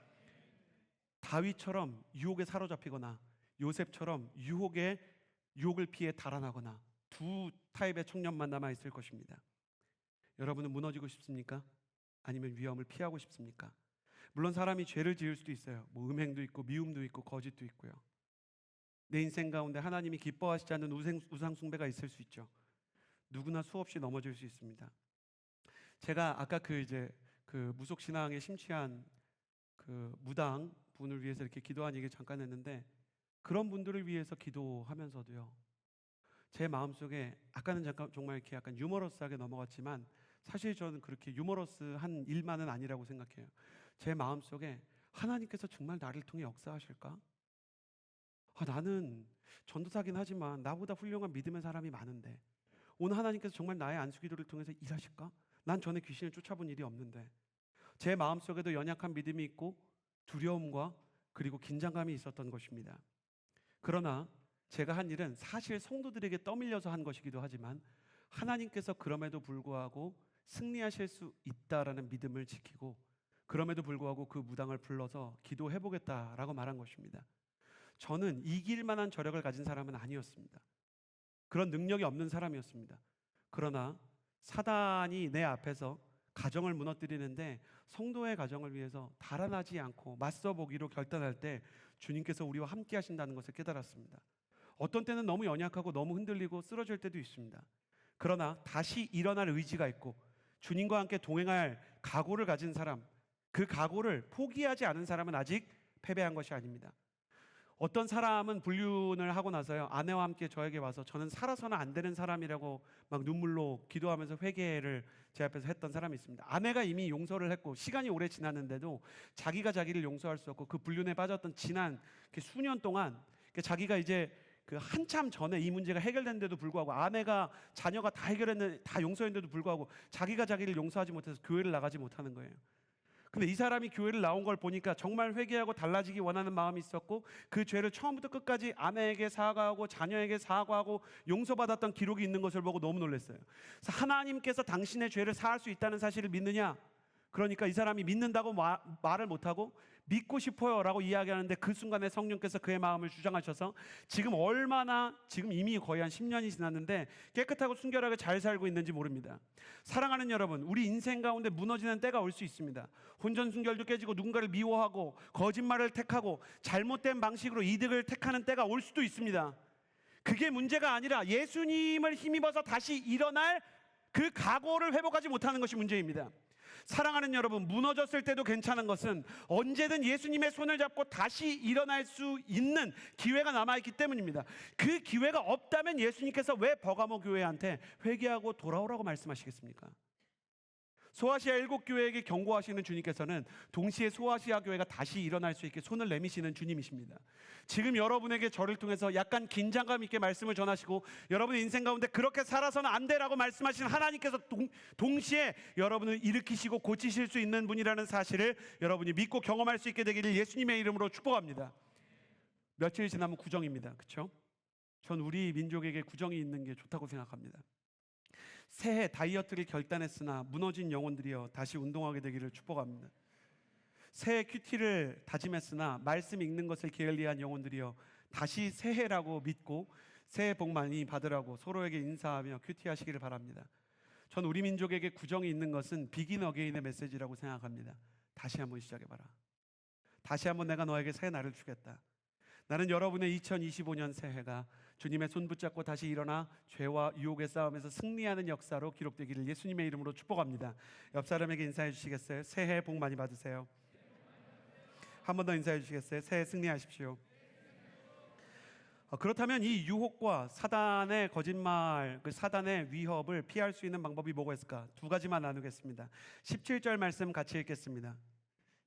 다윗처럼 유혹에 사로잡히거나 요셉처럼 유혹을 피해 달아나거나 두 타입의 청년만 남아 있을 것입니다. 여러분은 무너지고 싶습니까? 아니면 위험을 피하고 싶습니까? 물론 사람이 죄를 지을 수도 있어요. 음행도 있고 미움도 있고 거짓도 있고요. 내 인생 가운데 하나님이 기뻐하시지 않는 우상 숭배가 있을 수 있죠. 누구나 수없이 넘어질 수 있습니다. 제가 아까 그 무속 신앙에 심취한 그 무당 분을 위해서 이렇게 기도한 얘기 잠깐 했는데, 그런 분들을 위해서 기도하면서도요, 제 마음속에 아까는 잠깐 정말 이렇게 약간 유머러스하게 넘어갔지만 사실 저는 그렇게 유머러스한 일만은 아니라고 생각해요. 제 마음속에 하나님께서 정말 나를 통해 역사하실까? 나는 전도사긴 하지만 나보다 훌륭한 믿음의 사람이 많은데 오늘 하나님께서 정말 나의 안수기도를 통해서 일하실까? 난 전에 귀신을 쫓아본 일이 없는데. 제 마음속에도 연약한 믿음이 있고 두려움과 그리고 긴장감이 있었던 것입니다. 그러나 제가 한 일은 사실 성도들에게 떠밀려서 한 것이기도 하지만 하나님께서 그럼에도 불구하고 승리하실 수 있다라는 믿음을 지키고 그럼에도 불구하고 그 무당을 불러서 기도해보겠다라고 말한 것입니다. 저는 이길 만한 저력을 가진 사람은 아니었습니다. 그런 능력이 없는 사람이었습니다. 그러나 사단이 내 앞에서 가정을 무너뜨리는데 성도의 가정을 위해서 달아나지 않고 맞서보기로 결단할 때 주님께서 우리와 함께 하신다는 것을 깨달았습니다. 어떤 때는 너무 연약하고 너무 흔들리고 쓰러질 때도 있습니다. 그러나 다시 일어날 의지가 있고 주님과 함께 동행할 각오를 가진 사람, 그 각오를 포기하지 않은 사람은 아직 패배한 것이 아닙니다. 어떤 사람은 불륜을 하고 나서요, 아내와 함께 저에게 와서 저는 살아서는 안 되는 사람이라고 막 눈물로 기도하면서 회개를 제 앞에서 했던 사람이 있습니다. 아내가 이미 용서를 했고 시간이 오래 지났는데도 자기가 자기를 용서할 수 없고 그 불륜에 빠졌던 지난 수년 동안 자기가 이제 그 한참 전에 이 문제가 해결됐는데도 불구하고 아내가 자녀가 다 해결했는데 다 용서했는데도 불구하고 자기가 자기를 용서하지 못해서 교회를 나가지 못하는 거예요. 근데 이 사람이 교회를 나온 걸 보니까 정말 회개하고 달라지기 원하는 마음이 있었고 그 죄를 처음부터 끝까지 아내에게 사과하고 자녀에게 사과하고 용서받았던 기록이 있는 것을 보고 너무 놀랐어요. 그래서 하나님께서 당신의 죄를 사할 수 있다는 사실을 믿느냐? 그러니까 이 사람이 믿는다고 말을 못하고 믿고 싶어요 라고 이야기하는데 그 순간에 성령께서 그의 마음을 주장하셔서 지금 이미 거의 한 10년이 지났는데 깨끗하고 순결하게 잘 살고 있는지 모릅니다. 사랑하는 여러분, 우리 인생 가운데 무너지는 때가 올 수 있습니다. 혼전순결도 깨지고 누군가를 미워하고 거짓말을 택하고 잘못된 방식으로 이득을 택하는 때가 올 수도 있습니다. 그게 문제가 아니라 예수님을 힘입어서 다시 일어날 그 각오를 회복하지 못하는 것이 문제입니다. 사랑하는 여러분, 무너졌을 때도 괜찮은 것은 언제든 예수님의 손을 잡고 다시 일어날 수 있는 기회가 남아있기 때문입니다. 그 기회가 없다면 예수님께서 왜 버가모 교회한테 회개하고 돌아오라고 말씀하시겠습니까? 소아시아 7교회에게 경고하시는 주님께서는 동시에 소아시아 교회가 다시 일어날 수 있게 손을 내미시는 주님이십니다. 지금 여러분에게 저를 통해서 약간 긴장감 있게 말씀을 전하시고 여러분의 인생 가운데 그렇게 살아서는 안 되라고 말씀하시는 하나님께서 동시에 여러분을 일으키시고 고치실 수 있는 분이라는 사실을 여러분이 믿고 경험할 수 있게 되기를 예수님의 이름으로 축복합니다. 며칠 지나면 구정입니다. 그렇죠? 전 우리 민족에게 구정이 있는 게 좋다고 생각합니다. 새해 다이어트를 결단했으나 무너진 영혼들이여 다시 운동하게 되기를 축복합니다. 새해 큐티를 다짐했으나 말씀 읽는 것을 게을리한 영혼들이여 다시 새해라고 믿고 새해 복 많이 받으라고 서로에게 인사하며 큐티하시기를 바랍니다. 전 우리 민족에게 구정이 있는 것은 비긴 어게인의 메시지라고 생각합니다. 다시 한번 시작해봐라. 다시 한번 내가 너에게 새 날을 주겠다. 나는 여러분의 2025년 새해가 주님의 손 붙잡고 다시 일어나 죄와 유혹의 싸움에서 승리하는 역사로 기록되기를 예수님의 이름으로 축복합니다. 옆 사람에게 인사해 주시겠어요? 새해 복 많이 받으세요. 한 번 더 인사해 주시겠어요? 새해 승리하십시오. 그렇다면 이 유혹과 사단의 거짓말, 그 사단의 위협을 피할 수 있는 방법이 뭐가 있을까? 두 가지만 나누겠습니다. 17절 말씀 같이 읽겠습니다.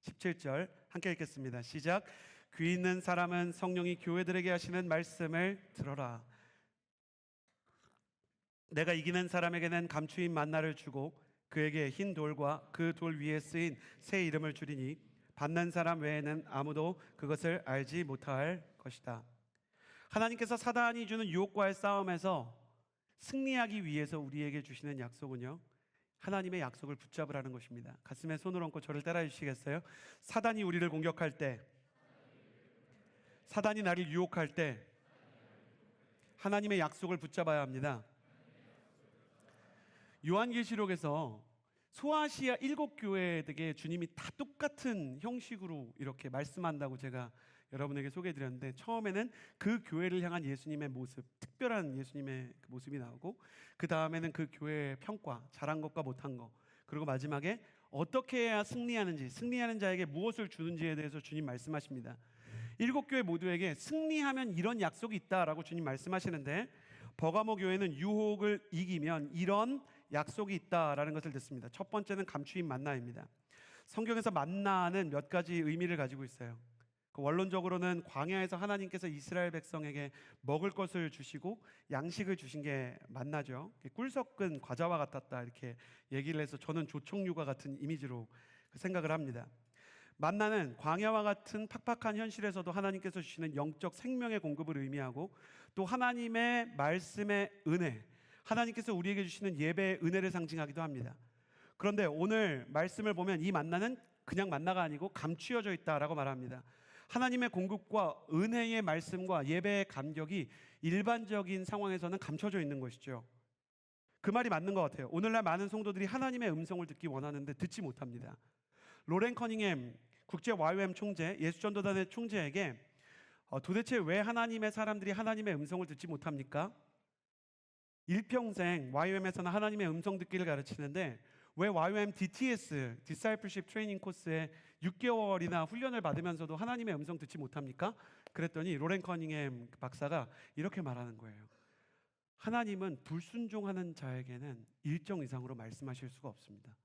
17절 함께 읽겠습니다. 시작. 귀 있는 사람은 성령이 교회들에게 하시는 말씀을 들어라. 내가 이기는 사람에게는 감추인 만나를 주고 그에게 흰 돌과 그 돌 위에 쓰인 새 이름을 주리니 받는 사람 외에는 아무도 그것을 알지 못할 것이다. 하나님께서 사단이 주는 유혹과의 싸움에서 승리하기 위해서 우리에게 주시는 약속은요, 하나님의 약속을 붙잡으라는 것입니다. 가슴에 손을 얹고 저를 따라 주시겠어요? 사단이 우리를 공격할 때, 사단이 나를 유혹할 때 하나님의 약속을 붙잡아야 합니다. 요한계시록에서 소아시아 7교회에게 주님이 다 똑같은 형식으로 이렇게 말씀한다고 제가 여러분에게 소개해드렸는데, 처음에는 그 교회를 향한 예수님의 모습, 특별한 예수님의 그 모습이 나오고, 그 다음에는 그 교회의 평가, 잘한 것과 못한 것, 그리고 마지막에 어떻게 해야 승리하는지, 승리하는 자에게 무엇을 주는지에 대해서 주님 말씀하십니다. 7교회 모두에게 승리하면 이런 약속이 있다라고 주님 말씀하시는데, 버가모 교회는 유혹을 이기면 이런 약속이 있다라는 것을 듣습니다. 첫 번째는 감추인 만나입니다. 성경에서 만나는 몇 가지 의미를 가지고 있어요. 원론적으로는 광야에서 하나님께서 이스라엘 백성에게 먹을 것을 주시고 양식을 주신 게 만나죠. 꿀 섞은 과자와 같았다 이렇게 얘기를 해서 저는 조청유과 같은 이미지로 생각을 합니다. 만나는 광야와 같은 팍팍한 현실에서도 하나님께서 주시는 영적 생명의 공급을 의미하고 또 하나님의 말씀의 은혜, 하나님께서 우리에게 주시는 예배의 은혜를 상징하기도 합니다. 그런데 오늘 말씀을 보면 이 만나는 그냥 만나가 아니고 감추어져 있다라고 말합니다. 하나님의 공급과 은혜의 말씀과 예배의 감격이 일반적인 상황에서는 감춰져 있는 것이죠. 그 말이 맞는 것 같아요. 오늘날 많은 성도들이 하나님의 음성을 듣기 원하는데 듣지 못합니다. 로렌 커닝햄 국제 YWAM 총재, 예수전도단의 총재에게 도대체 왜 하나님의 사람들이 하나님의 음성을 듣지 못합니까? 일평생 YWAM에서는 하나님의 음성 듣기를 가르치는데 왜 YWAM DTS, Discipleship Training 코스에 6개월이나 훈련을 받으면서도 하나님의 음성 듣지 못합니까? 그랬더니 로렌 커닝햄 박사가 이렇게 말하는 거예요. 하나님은 불순종하는 자에게는 일정 이상으로 말씀하실 수가 없습니다.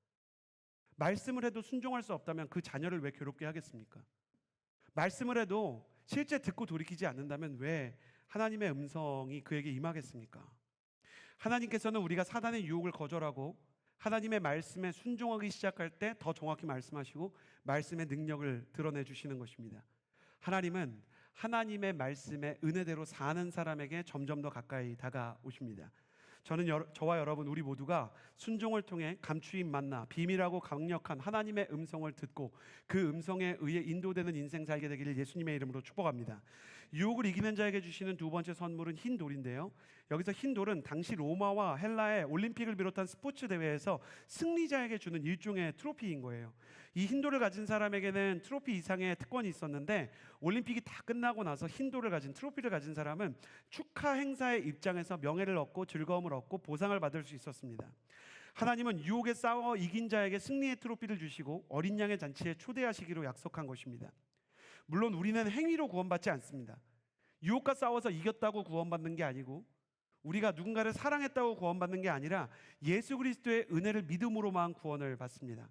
말씀을 해도 순종할 수 없다면 그 자녀를 왜 괴롭게 하겠습니까? 말씀을 해도 실제 듣고 돌이키지 않는다면 왜 하나님의 음성이 그에게 임하겠습니까? 하나님께서는 우리가 사단의 유혹을 거절하고 하나님의 말씀에 순종하기 시작할 때 더 정확히 말씀하시고 말씀의 능력을 드러내 주시는 것입니다. 하나님은 하나님의 말씀에 은혜대로 사는 사람에게 점점 더 가까이 다가오십니다. 저는 저와 여러분 우리 모두가 순종을 통해 감추인 만나 비밀하고 강력한 하나님의 음성을 듣고 그 음성에 의해 인도되는 인생 살게 되기를 예수님의 이름으로 축복합니다. 유혹을 이기는 자에게 주시는 두 번째 선물은 흰 돌인데요. 여기서 흰 돌은 당시 로마와 헬라의 올림픽을 비롯한 스포츠 대회에서 승리자에게 주는 일종의 트로피인 거예요. 이 흰 돌을 가진 사람에게는 트로피 이상의 특권이 있었는데 올림픽이 다 끝나고 나서 흰 돌을 가진 트로피를 가진 사람은 축하 행사의 입장에서 명예를 얻고 즐거움을 얻고 보상을 받을 수 있었습니다. 하나님은 유혹에 싸워 이긴 자에게 승리의 트로피를 주시고 어린 양의 잔치에 초대하시기로 약속한 것입니다. 물론 우리는 행위로 구원받지 않습니다. 유혹과 싸워서 이겼다고 구원받는 게 아니고 우리가 누군가를 사랑했다고 구원받는 게 아니라 예수 그리스도의 은혜를 믿음으로만 구원을 받습니다.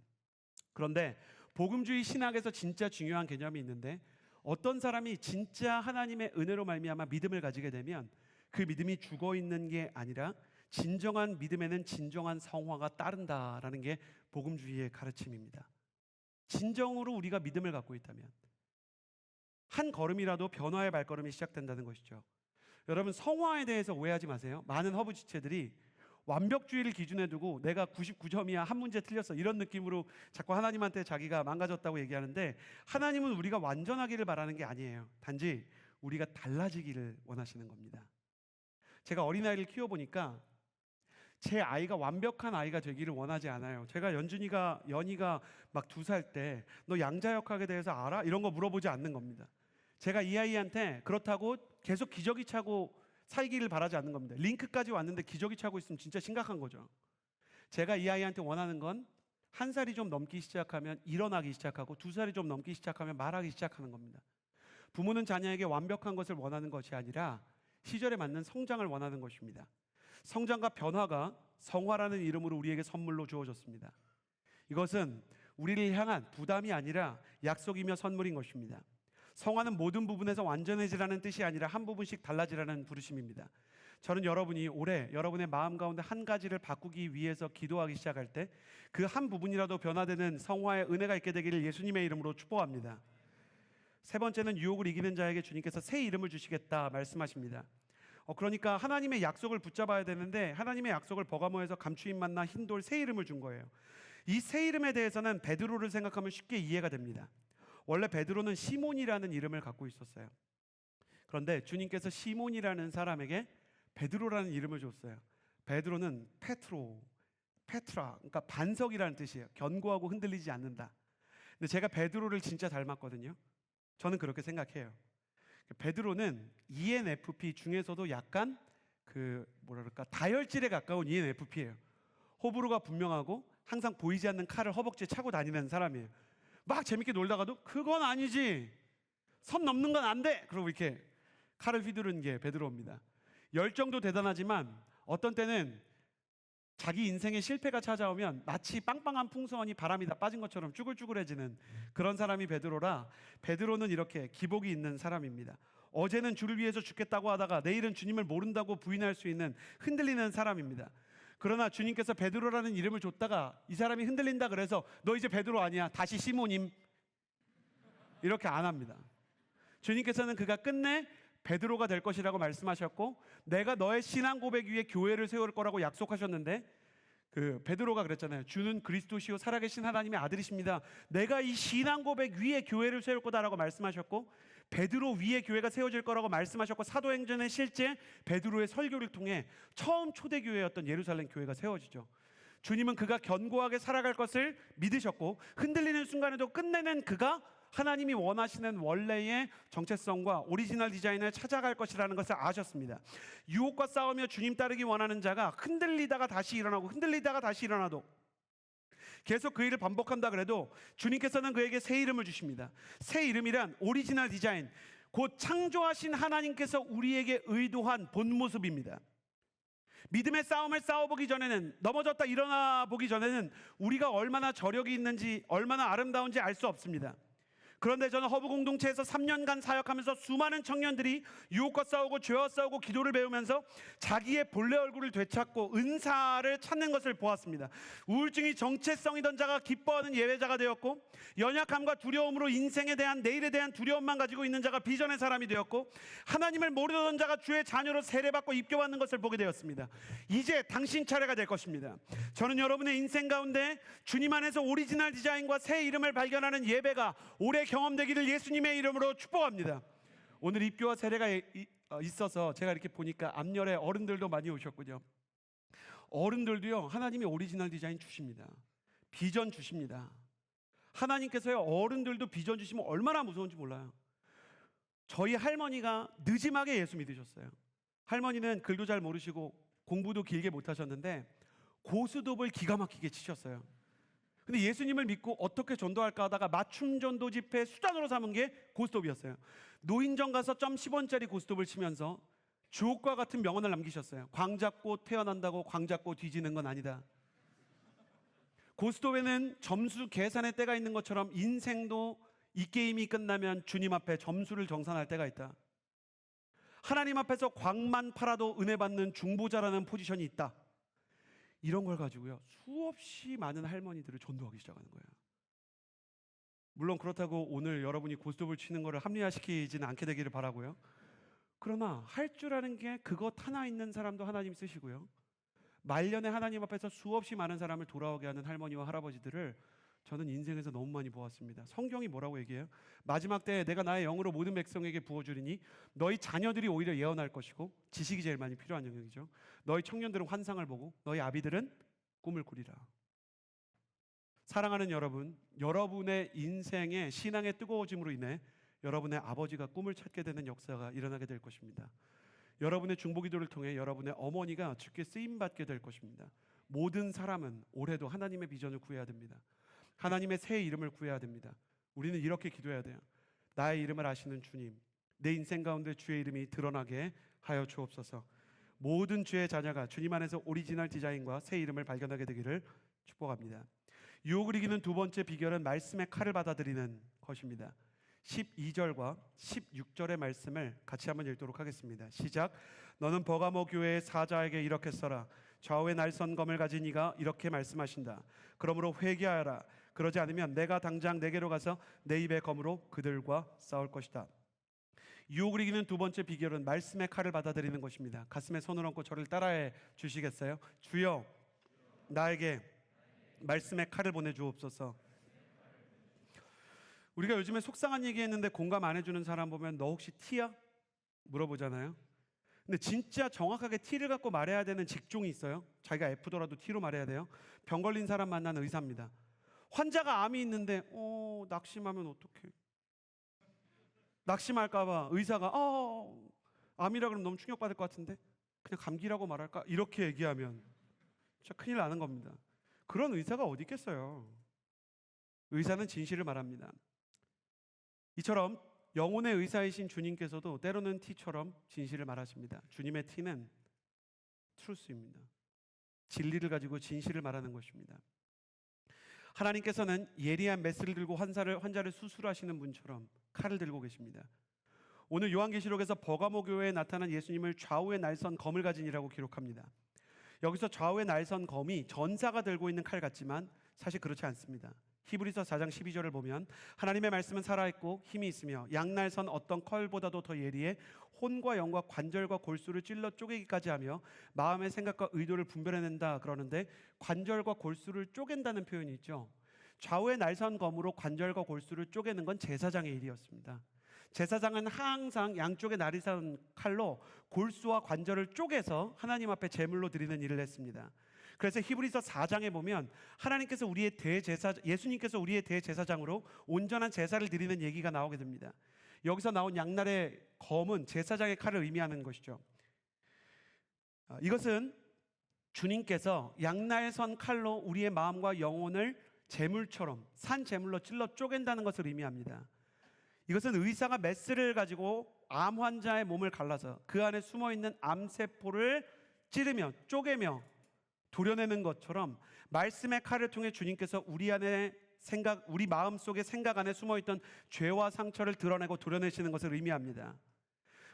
그런데 복음주의 신학에서 진짜 중요한 개념이 있는데 어떤 사람이 진짜 하나님의 은혜로 말미암아 믿음을 가지게 되면 그 믿음이 죽어 있는 게 아니라 진정한 믿음에는 진정한 성화가 따른다라는 게 복음주의의 가르침입니다. 진정으로 우리가 믿음을 갖고 있다면 한 걸음이라도 변화의 발걸음이 시작된다는 것이죠. 여러분 성화에 대해서 오해하지 마세요. 많은 허브 지체들이 완벽주의를 기준에 두고 내가 99점이야 한 문제 틀렸어 이런 느낌으로 자꾸 하나님한테 자기가 망가졌다고 얘기하는데 하나님은 우리가 완전하기를 바라는 게 아니에요. 단지 우리가 달라지기를 원하시는 겁니다. 제가 어린아이를 키워보니까 제 아이가 완벽한 아이가 되기를 원하지 않아요. 제가 연이가 막 2살 때 너 양자역학에 대해서 알아? 이런 거 물어보지 않는 겁니다. 제가 이 아이한테 그렇다고 계속 기저귀 차고 살기를 바라지 않는 겁니다. 링크까지 왔는데 기저귀 차고 있으면 진짜 심각한 거죠. 제가 이 아이한테 원하는 건 1살이 좀 넘기 시작하면 일어나기 시작하고 2살이 좀 넘기 시작하면 말하기 시작하는 겁니다. 부모는 자녀에게 완벽한 것을 원하는 것이 아니라 시절에 맞는 성장을 원하는 것입니다. 성장과 변화가 성화라는 이름으로 우리에게 선물로 주어졌습니다. 이것은 우리를 향한 부담이 아니라 약속이며 선물인 것입니다. 성화는 모든 부분에서 완전해지라는 뜻이 아니라 한 부분씩 달라지라는 부르심입니다. 저는 여러분이 올해 여러분의 마음 가운데 한 가지를 바꾸기 위해서 기도하기 시작할 때 그 한 부분이라도 변화되는 성화의 은혜가 있게 되기를 예수님의 이름으로 축복합니다. 세 번째는 유혹을 이기는 자에게 주님께서 새 이름을 주시겠다 말씀하십니다. 그러니까 하나님의 약속을 붙잡아야 되는데 하나님의 약속을 버가모에서 감추인 만나 흰돌 새 이름을 준 거예요. 이 새 이름에 대해서는 베드로를 생각하면 쉽게 이해가 됩니다. 원래 베드로는 시몬이라는 이름을 갖고 있었어요. 그런데 주님께서 시몬이라는 사람에게 베드로라는 이름을 줬어요. 베드로는 페트라, 그러니까 반석이라는 뜻이에요. 견고하고 흔들리지 않는다. 근데 제가 베드로를 진짜 닮았거든요. 저는 그렇게 생각해요. 베드로는 ENFP 중에서도 약간 다혈질에 가까운 ENFP예요. 호불호가 분명하고 항상 보이지 않는 칼을 허벅지에 차고 다니는 사람이에요. 막 재밌게 놀다가도 그건 아니지, 선 넘는 건 안 돼, 그러고 이렇게 칼을 휘두르는 게 베드로입니다. 열정도 대단하지만 어떤 때는 자기 인생에 실패가 찾아오면 마치 빵빵한 풍선이 바람이 다 빠진 것처럼 쭈글쭈글해지는 그런 사람이 베드로라, 베드로는 이렇게 기복이 있는 사람입니다. 어제는 주를 위해서 죽겠다고 하다가 내일은 주님을 모른다고 부인할 수 있는 흔들리는 사람입니다. 그러나 주님께서 베드로라는 이름을 줬다가 이 사람이 흔들린다 그래서 너 이제 베드로 아니야, 다시 시모님, 이렇게 안 합니다. 주님께서는 그가 끝내 베드로가 될 것이라고 말씀하셨고, 내가 너의 신앙 고백 위에 교회를 세울 거라고 약속하셨는데, 그 베드로가 그랬잖아요. 주는 그리스도시요 살아계신 하나님의 아들이십니다. 내가 이 신앙 고백 위에 교회를 세울 거다라고 말씀하셨고, 베드로 위에 교회가 세워질 거라고 말씀하셨고, 사도행전에 실제 베드로의 설교를 통해 처음 초대교회였던 예루살렘 교회가 세워지죠. 주님은 그가 견고하게 살아갈 것을 믿으셨고, 흔들리는 순간에도 끝내는 그가 하나님이 원하시는 원래의 정체성과 오리지널 디자인을 찾아갈 것이라는 것을 아셨습니다. 유혹과 싸우며 주님 따르기 원하는 자가 흔들리다가 다시 일어나고 흔들리다가 다시 일어나도 계속 그 일을 반복한다 그래도 주님께서는 그에게 새 이름을 주십니다. 새 이름이란 오리지널 디자인, 곧 창조하신 하나님께서 우리에게 의도한 본 모습입니다. 믿음의 싸움을 싸워보기 전에는, 넘어졌다 일어나 보기 전에는 우리가 얼마나 저력이 있는지, 얼마나 아름다운지 알 수 없습니다. 그런데 저는 허브 공동체에서 3년간 사역하면서 수많은 청년들이 유혹과 싸우고 죄와 싸우고 기도를 배우면서 자기의 본래 얼굴을 되찾고 은사를 찾는 것을 보았습니다. 우울증이 정체성이던 자가 기뻐하는 예배자가 되었고, 연약함과 두려움으로 인생에 대한, 내일에 대한 두려움만 가지고 있는 자가 비전의 사람이 되었고, 하나님을 모르던 자가 주의 자녀로 세례받고 입교받는 것을 보게 되었습니다. 이제 당신 차례가 될 것입니다. 저는 여러분의 인생 가운데 주님 안에서 오리지널 디자인과 새 이름을 발견하는 예배가 오래 경험되기를 예수님의 이름으로 축복합니다. 오늘 입교와 세례가 있어서 제가 이렇게 보니까 앞열에 어른들도 많이 오셨군요. 어른들도요, 하나님이 오리지널 디자인 주십니다. 비전 주십니다. 하나님께서요, 어른들도 비전 주시면 얼마나 무서운지 몰라요. 저희 할머니가 늦지막에 예수 믿으셨어요. 할머니는 글도 잘 모르시고 공부도 길게 못하셨는데 고스톱을 기가 막히게 치셨어요. 근데 예수님을 믿고 어떻게 전도할까 하다가 맞춤 전도 집회 수단으로 삼은 게 고스톱이었어요. 노인정 가서 점 10원짜리 고스톱을 치면서 주옥과 같은 명언을 남기셨어요. 광 잡고 태어난다고 광 잡고 뒤지는 건 아니다. 고스톱에는 점수 계산의 때가 있는 것처럼 인생도 이 게임이 끝나면 주님 앞에 점수를 정산할 때가 있다. 하나님 앞에서 광만 팔아도 은혜 받는 중보자라는 포지션이 있다. 이런 걸 가지고요, 수없이 많은 할머니들을 전도하기 시작하는 거예요. 물론 그렇다고 오늘 여러분이 고스톱을 치는 거를 합리화시키지는 않게 되기를 바라고요. 그러나 할 줄 아는 게 그것 하나 있는 사람도 하나님 쓰시고요, 말년에 하나님 앞에서 수없이 많은 사람을 돌아오게 하는 할머니와 할아버지들을 저는 인생에서 너무 많이 보았습니다. 성경이 뭐라고 얘기해요? 마지막 때에 내가 나의 영으로 모든 백성에게 부어주리니 너희 자녀들이 오히려 예언할 것이고, 지식이 제일 많이 필요한 영역이죠. 너희 청년들은 환상을 보고 너희 아비들은 꿈을 꾸리라. 사랑하는 여러분, 여러분의 인생의 신앙의 뜨거워짐으로 인해 여러분의 아버지가 꿈을 찾게 되는 역사가 일어나게 될 것입니다. 여러분의 중보기도를 통해 여러분의 어머니가 주께 쓰임받게 될 것입니다. 모든 사람은 올해도 하나님의 비전을 구해야 됩니다. 하나님의 새 이름을 구해야 됩니다. 우리는 이렇게 기도해야 돼요. 나의 이름을 아시는 주님, 내 인생 가운데 주의 이름이 드러나게 하여 주옵소서. 모든 주의 자녀가 주님 안에서 오리지널 디자인과 새 이름을 발견하게 되기를 축복합니다. 유혹을 이기는 두 번째 비결은 말씀의 칼을 받아들이는 것입니다. 12절과 16절의 말씀을 같이 한번 읽도록 하겠습니다. 시작. 너는 버가모 교회의 사자에게 이렇게 써라. 좌우에 날선 검을 가진 이가 이렇게 말씀하신다. 그러므로 회개하여라. 그러지 않으면 내가 당장 내게로 가서 내 입의 검으로 그들과 싸울 것이다. 유혹을 이기는 두 번째 비결은 말씀의 칼을 받아들이는 것입니다. 가슴에 손을 얹고 저를 따라해 주시겠어요? 주여, 나에게 말씀의 칼을 보내주옵소서. 우리가 요즘에 속상한 얘기했는데 공감 안 해주는 사람 보면 너 혹시 T야? 물어보잖아요. 근데 진짜 정확하게 T를 갖고 말해야 되는 직종이 있어요. 자기가 F더라도 T로 말해야 돼요. 병 걸린 사람 만나는 의사입니다. 환자가 암이 있는데 낙심하면 어떡해? 낙심할까봐 의사가 암이라 그러면 너무 충격받을 것 같은데 그냥 감기라고 말할까? 이렇게 얘기하면 진짜 큰일 나는 겁니다. 그런 의사가 어디 있겠어요? 의사는 진실을 말합니다. 이처럼 영혼의 의사이신 주님께서도 때로는 T처럼 진실을 말하십니다. 주님의 T는 트루스입니다. 진리를 가지고 진실을 말하는 것입니다. 하나님께서는 예리한 메스를 들고 환자를 수술하시는 분처럼 칼을 들고 계십니다. 오늘 요한계시록에서 버가모 교회에 나타난 예수님을 좌우에 날선 검을 가진 이라고 기록합니다. 여기서 좌우에 날선 검이 전사가 들고 있는 칼 같지만 사실 그렇지 않습니다. 히브리서 4장 12절을 보면 하나님의 말씀은 살아있고 힘이 있으며 양날선 어떤 칼보다도 더 예리해 혼과 영과 관절과 골수를 찔러 쪼개기까지 하며 마음의 생각과 의도를 분별해낸다 그러는데, 관절과 골수를 쪼갠다는 표현이 있죠. 좌우에 날선 검으로 관절과 골수를 쪼개는 건 제사장의 일이었습니다. 제사장은 항상 양쪽에 날선 칼로 골수와 관절을 쪼개서 하나님 앞에 제물로 드리는 일을 했습니다. 그래서 히브리서 4장에 보면 예수님께서 우리의 대제사장으로 온전한 제사를 드리는 얘기가 나오게 됩니다. 여기서 나온 양날의 검은 제사장의 칼을 의미하는 것이죠. 이것은 주님께서 양날선 칼로 우리의 마음과 영혼을 제물처럼 산 제물로 찔러 쪼갠다는 것을 의미합니다. 이것은 의사가 메스를 가지고 암 환자의 몸을 갈라서 그 안에 숨어있는 암세포를 찌르며 쪼개며 도려내는 것처럼 말씀의 칼을 통해 주님께서 우리 마음속의 생각 안에 숨어있던 죄와 상처를 드러내고 도려내시는 것을 의미합니다.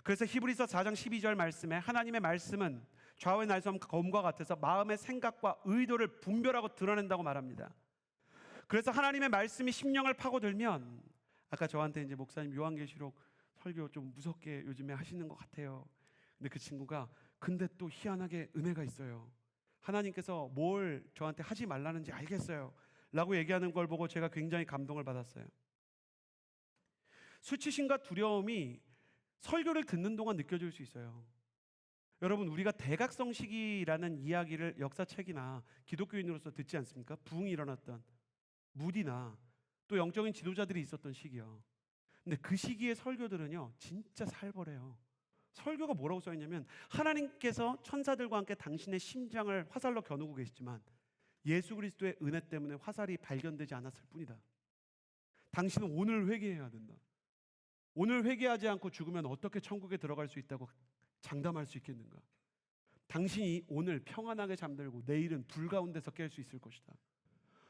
그래서 히브리서 4장 12절 말씀에 하나님의 말씀은 좌우의 날선 검과 같아서 마음의 생각과 의도를 분별하고 드러낸다고 말합니다. 그래서 하나님의 말씀이 심령을 파고들면, 아까 저한테 이제 목사님 요한계시록 설교 좀 무섭게 요즘에 하시는 것 같아요. 근데 그 친구가 근데 또 희한하게 은혜가 있어요. 하나님께서 뭘 저한테 하지 말라는지 알겠어요 라고 얘기하는 걸 보고 제가 굉장히 감동을 받았어요. 수치심과 두려움이 설교를 듣는 동안 느껴질 수 있어요. 여러분, 우리가 대각성시기라는 이야기를 역사책이나 기독교인으로서 듣지 않습니까? 부흥이 일어났던 무디나 또 영적인 지도자들이 있었던 시기요. 근데 그 시기의 설교들은요 진짜 살벌해요. 설교가 뭐라고 써있냐면, 하나님께서 천사들과 함께 당신의 심장을 화살로 겨누고 계시지만 예수 그리스도의 은혜 때문에 화살이 발견되지 않았을 뿐이다. 당신은 오늘 회개해야 된다. 오늘 회개하지 않고 죽으면 어떻게 천국에 들어갈 수 있다고 장담할 수 있겠는가? 당신이 오늘 평안하게 잠들고 내일은 불 가운데서 깰 수 있을 것이다.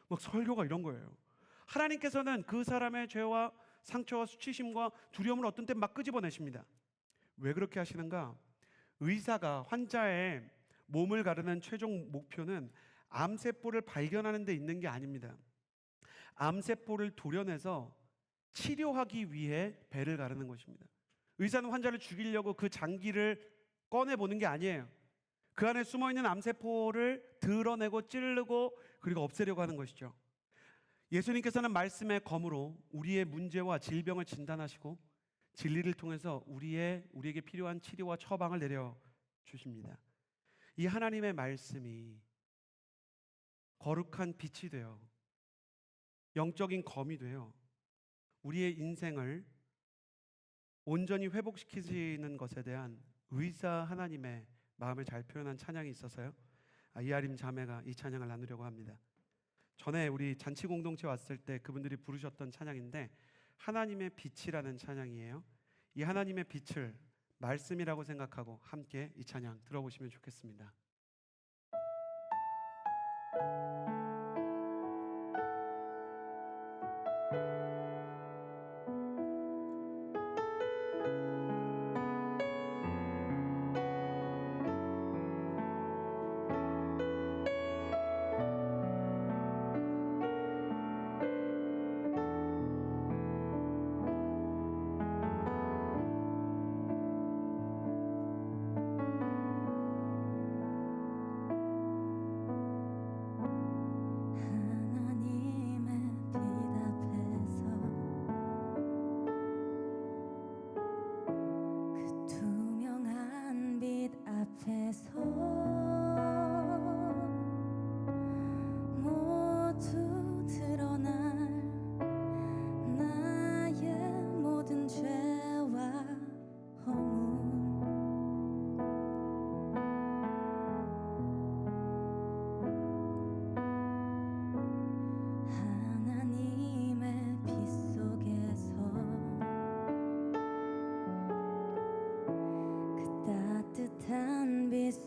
막 설교가 이런 거예요. 하나님께서는 그 사람의 죄와 상처와 수치심과 두려움을 어떤 때 막 끄집어내십니다. 왜 그렇게 하시는가? 의사가 환자의 몸을 가르는 최종 목표는 암세포를 발견하는 데 있는 게 아닙니다. 암세포를 도려내서 치료하기 위해 배를 가르는 것입니다. 의사는 환자를 죽이려고 그 장기를 꺼내보는 게 아니에요. 그 안에 숨어있는 암세포를 드러내고 찌르고 그리고 없애려고 하는 것이죠. 예수님께서는 말씀의 검으로 우리의 문제와 질병을 진단하시고 진리를 통해서 우리에게 필요한 치료와 처방을 내려주십니다. 이 하나님의 말씀이 거룩한 빛이 되어 영적인 검이 되어 우리의 인생을 온전히 회복시키시는 것에 대한 의사 하나님의 마음을 잘 표현한 찬양이 있어서요, 이아림 자매가 이 찬양을 나누려고 합니다. 전에 우리 잔치 공동체 왔을 때 그분들이 부르셨던 찬양인데 하나님의 빛이라는 찬양이에요. 이 하나님의 빛을 말씀이라고 생각하고 함께 이 찬양 들어보시면 좋겠습니다.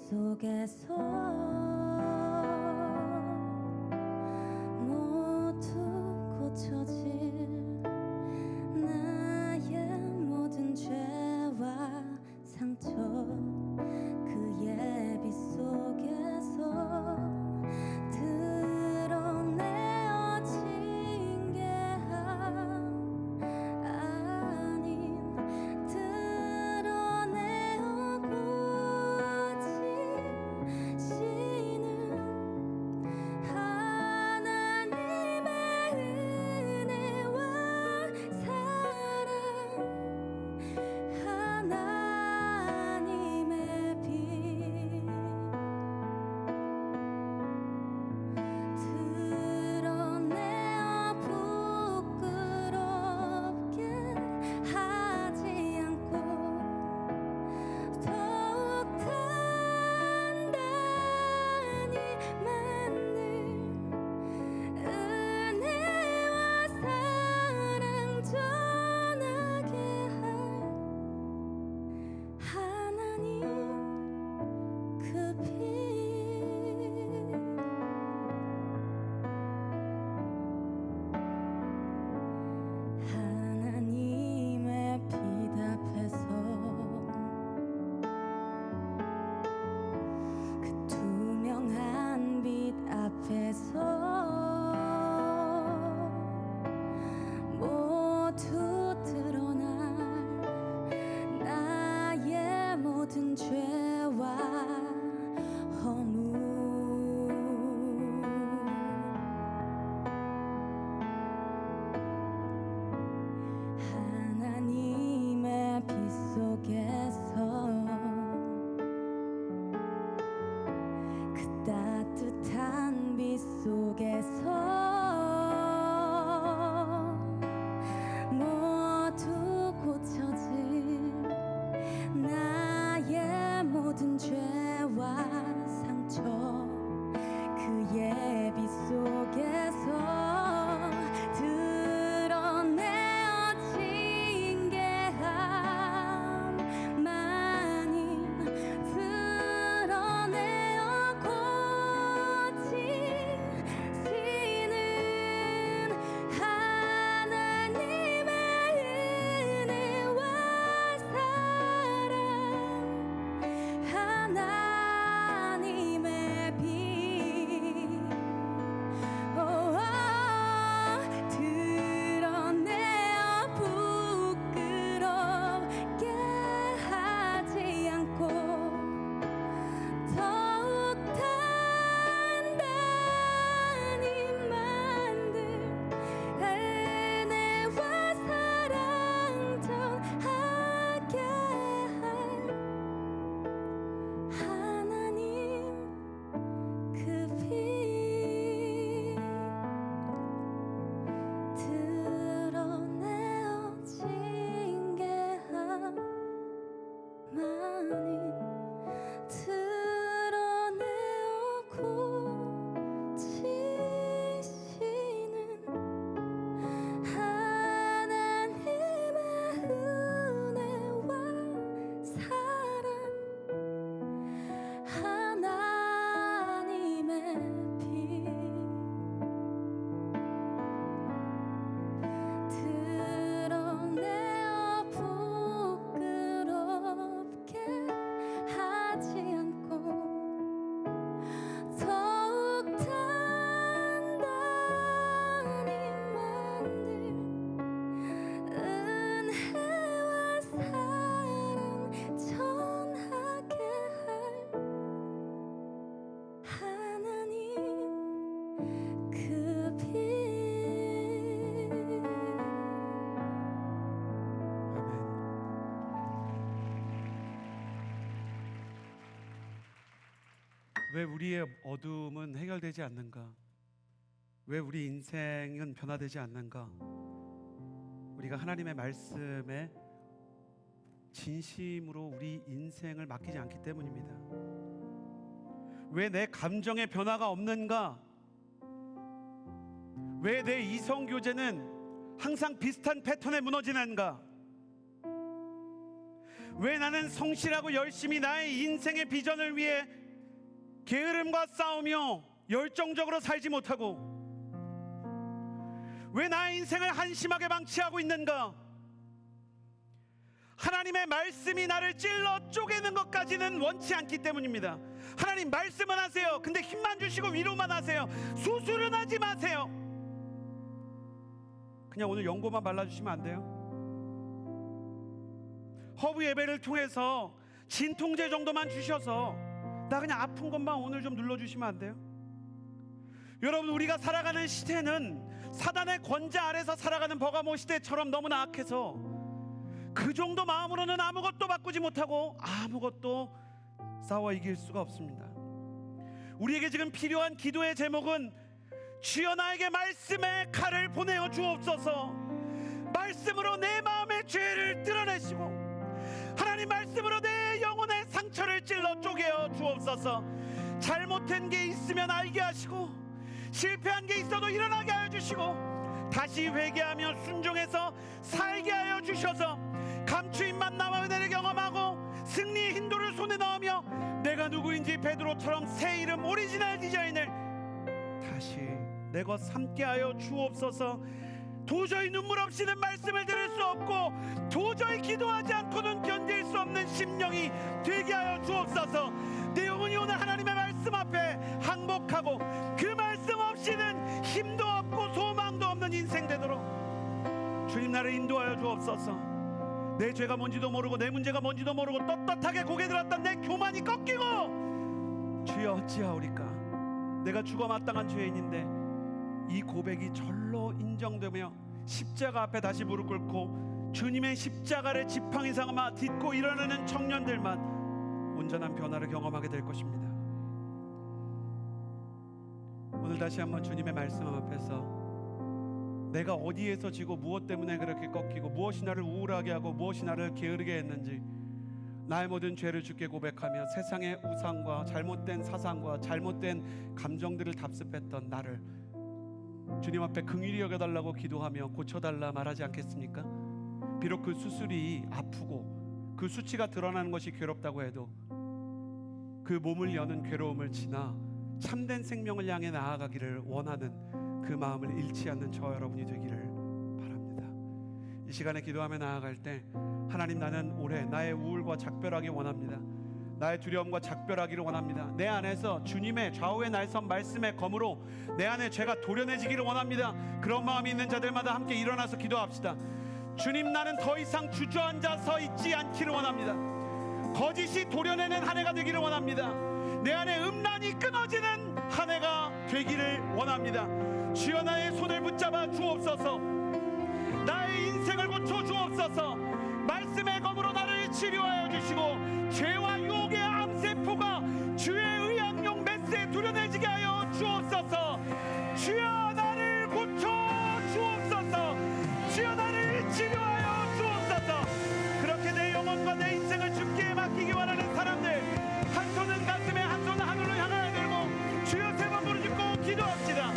속에서 고쳐질 나의 모든 죄와 상처 그의 빛 속에서 드러내어 징계함 아닌 드러내어 고치시는 하나님의 은혜와 사랑 하나님의 빛 드러내어 부끄럽게 하지 않고 더욱 단단히 만들 은혜와 사랑 전하게 할 하나님 그 빛 하나님의 빛 앞에서 그 투명한 빛 앞에서 모두 드러날 나의 모든 죄와 허물 하나님의 빛 속에서 그 따뜻한 빛 속에서 모두 고쳐질 나의 모든 죄와 상처 그의 빛 속에서 드러내어 징계함 많이 드러내어 고치시는 하나님의 은혜와 사랑 하나님의 빛 드러내어 부끄럽게 하지 않고 더욱 단단히 만들 은혜와 사랑 전하게 할 하나님 그 빛 드러내어 징계함 많이 드러내어 고치시는 하나님의 은혜와 사랑 하나님의 빛 드러내어 부끄럽게 하지 않고 더욱 단단히 만들 은혜와 사랑 전하게 할 하나님 그 빛 왜 우리의 어둠은 해결되지 않는가? 왜 우리 인생은 변화되지 않는가? 우리가 하나님의 말씀에 진심으로 우리 인생을 맡기지 않기 때문입니다. 왜 내 감정의 변화가 없는가? 왜 내 이성 교제는 항상 비슷한 패턴에 무너지는가? 왜 나는 성실하고 열심히 나의 인생의 비전을 위해 게으름과 싸우며 열정적으로 살지 못하고, 왜 나의 인생을 한심하게 방치하고 있는가? 하나님의 말씀이 나를 찔러 쪼개는 것까지는 원치 않기 때문입니다. 하나님 말씀은 하세요. 근데 힘만 주시고 위로만 하세요. 수술은 하지 마세요. 그냥 오늘 연고만 발라주시면 안 돼요? 허브 예배를 통해서 진통제 정도만 주셔서 나 그냥 아픈 것만 오늘 좀 눌러주시면 안 돼요? 여러분, 우리가 살아가는 시대는 사단의 권자 아래서 살아가는 버가모 시대처럼 너무나 악해서 그 정도 마음으로는 아무것도 바꾸지 못하고 아무것도 싸워 이길 수가 없습니다. 우리에게 지금 필요한 기도의 제목은 주여 나에게 말씀의 칼을 보내어 주옵소서. 말씀으로 내 마음의 죄를 드러내시고 하나님 말씀으로 내 영혼의 상처를 찔러 쪼개어 주옵소서. 잘못한 게 있으면 알게 하시고 실패한 게 있어도 일어나게 하여 주시고 다시 회개하며 순종해서 살게 하여 주셔서 감추인 만남의 은혜를 경험하고 승리의 힌도를 손에 넣으며 내가 누구인지 베드로처럼 새 이름 오리지널 디자인을 다시 내 것 삼게 하여 주옵소서. 도저히 눈물 없이는 말씀을 들을 수 없고 도저히 기도하지 않고는 견딜 수 없는 심령이 되게 하여 주옵소서. 내 영혼이 오늘 하나님의 말씀 앞에 항복하고 그 말씀 없이는 힘도 없고 소망도 없는 인생 되도록 주님 나를 인도하여 주옵소서. 내 죄가 뭔지도 모르고 내 문제가 뭔지도 모르고 떳떳하게 고개 들었던 내 교만이 꺾이고 주여 어찌하오리까. 내가 죽어 마땅한 죄인인데 이 고백이 절로 인정되며 십자가 앞에 다시 무릎 꿇고 주님의 십자가를 지팡이 삼아 딛고 일어나는 청년들만 온전한 변화를 경험하게 될 것입니다. 오늘 다시 한번 주님의 말씀 앞에서 내가 어디에서 지고 무엇 때문에 그렇게 꺾이고 무엇이 나를 우울하게 하고 무엇이 나를 게으르게 했는지 나의 모든 죄를 주께 고백하며 세상의 우상과 잘못된 사상과 잘못된 감정들을 답습했던 나를 주님 앞에 긍휼히 여겨달라고 기도하며 고쳐달라 말하지 않겠습니까? 비록 그 수술이 아프고 그 수치가 드러나는 것이 괴롭다고 해도 그 몸을 여는 괴로움을 지나 참된 생명을 향해 나아가기를 원하는 그 마음을 잃지 않는 저 여러분이 되기를 바랍니다. 이 시간에 기도하며 나아갈 때 하나님 나는 올해 나의 우울과 작별하기 원합니다. 나의 두려움과 작별하기를 원합니다. 내 안에서 주님의 좌우의 날선 말씀의 검으로 내 안에 죄가 도려내지기를 원합니다. 그런 마음이 있는 자들마다 함께 일어나서 기도합시다. 주님 나는 더 이상 주저앉아서 있지 않기를 원합니다. 거짓이 도려내는 한 해가 되기를 원합니다. 내 안에 음란이 끊어지는 한 해가 되기를 원합니다. 주여 나의 손을 붙잡아 주옵소서. 나의 인생을 고쳐 주옵소서. 말씀의 검으로 나를 치료하여 주시고 죄와 유혹의 암세포가 주의 의학용 메스에 두려내지게 하여 주옵소서. 주여 나를 고쳐 주옵소서. 주여 나를 치료하여 주옵소서. 그렇게 내 영혼과 내 인생을 주께 맡기기 원하는 사람들 한 손은 가슴에 한 손은 하늘로 향하여 들고 주여 세 번 부르짖고 기도합시다.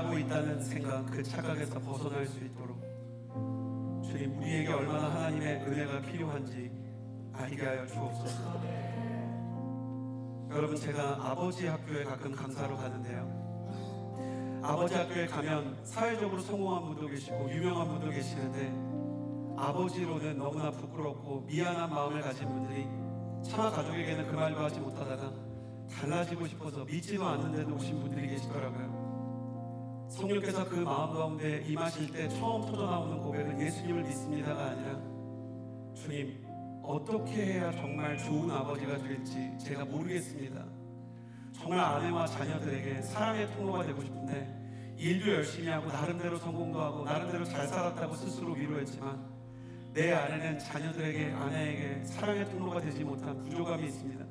잘하고 있다는 생각, 그 착각에서 벗어날 수 있도록 주님, 우리에게 얼마나 하나님의 은혜가 필요한지 알게 하여 주옵소서. 여러분, 제가 아버지 학교에 가끔 강사로 가는데요, 아버지 학교에 가면 사회적으로 성공한 분도 계시고 유명한 분도 계시는데 아버지로는 너무나 부끄럽고 미안한 마음을 가진 분들이 차마 가족에게는 그 말도 하지 못하다가 달라지고 싶어서 믿지도 않는데도 오신 분들이 계시더라고요. 성령께서 그 마음 가운데 임하실 때 처음 터져나오는 고백은 예수님을 믿습니다가 아니라 주님, 어떻게 해야 정말 좋은 아버지가 될지 제가 모르겠습니다. 정말 아내와 자녀들에게 사랑의 통로가 되고 싶은데 일도 열심히 하고 나름대로 성공도 하고 나름대로 잘 살았다고 스스로 위로했지만 내 안에는 자녀들에게, 아내에게 사랑의 통로가 되지 못한 부족함이 있습니다.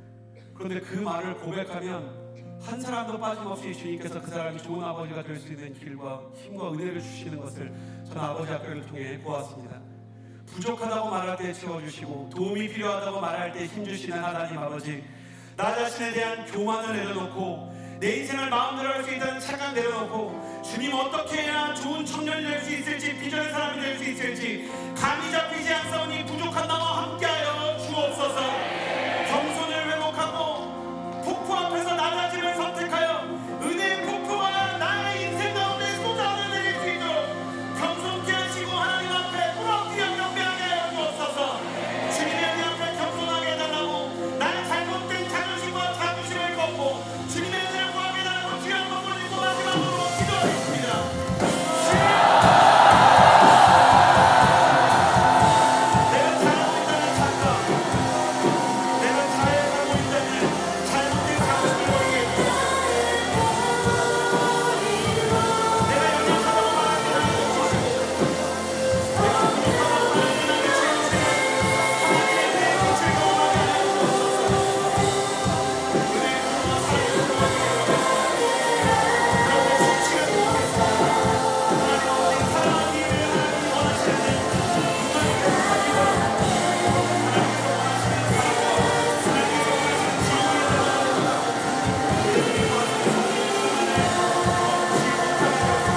그런데 그 말을 고백하면 한 사람도 빠짐없이 주님께서 그 사람이 좋은 아버지가 될 수 있는 길과 힘과 은혜를 주시는 것을 저는 아버지 학교를 통해 보았습니다. 부족하다고 말할 때 채워주시고 도움이 필요하다고 말할 때 힘주시는 하나님 아버지, 나 자신에 대한 교만을 내려놓고 내 인생을 마음대로 할 수 있다는 착각 내려놓고 주님, 어떻게 해야 좋은 청년이 될 수 있을지, 비전의 사람이 될 수 있을지 감이 잡히지 않사오니 부족한 나와 함께하여 주옵소서. 겸손을 회복하고 폭포 앞에서 낮아짐을 선택하여 은혜의 폭포가 나의 인생 가운데 쏟아져 내릴 수 있도록 겸손케 하시고 하나님 앞에 무럭지게 경배하게 하여 주옵소서. 주님의 은혜 앞에 겸손하게 해달라고 나의 잘못된 자존심과 자부심을 꺾고 주님의 은혜를 구하게 해달라고 주여 한번 올리고 마지막으로 기도하겠습니다. 내가 잘하고 있다는 착각, 내가 잘하고 있다는 잘못된 자부심을 버리겠고 내가 연약하다고 말할 때 나를 고치시고 내가 부족하다고 말할 때 나를 채우시는 하나님의 은혜의 빛을 경험하게 하여 주옵소서. 은혜의 풍요와 사랑의 풍요가 되게 그런데 수치가 되겠습니다. 하나님 아버지, 사랑하기를 하나님이 원하시는데 그만이 부족하기도 하고 하나님께서 원하시는 사랑과 하나님께서 원하시는 지혜를 우리에게 도와주셔서 성령의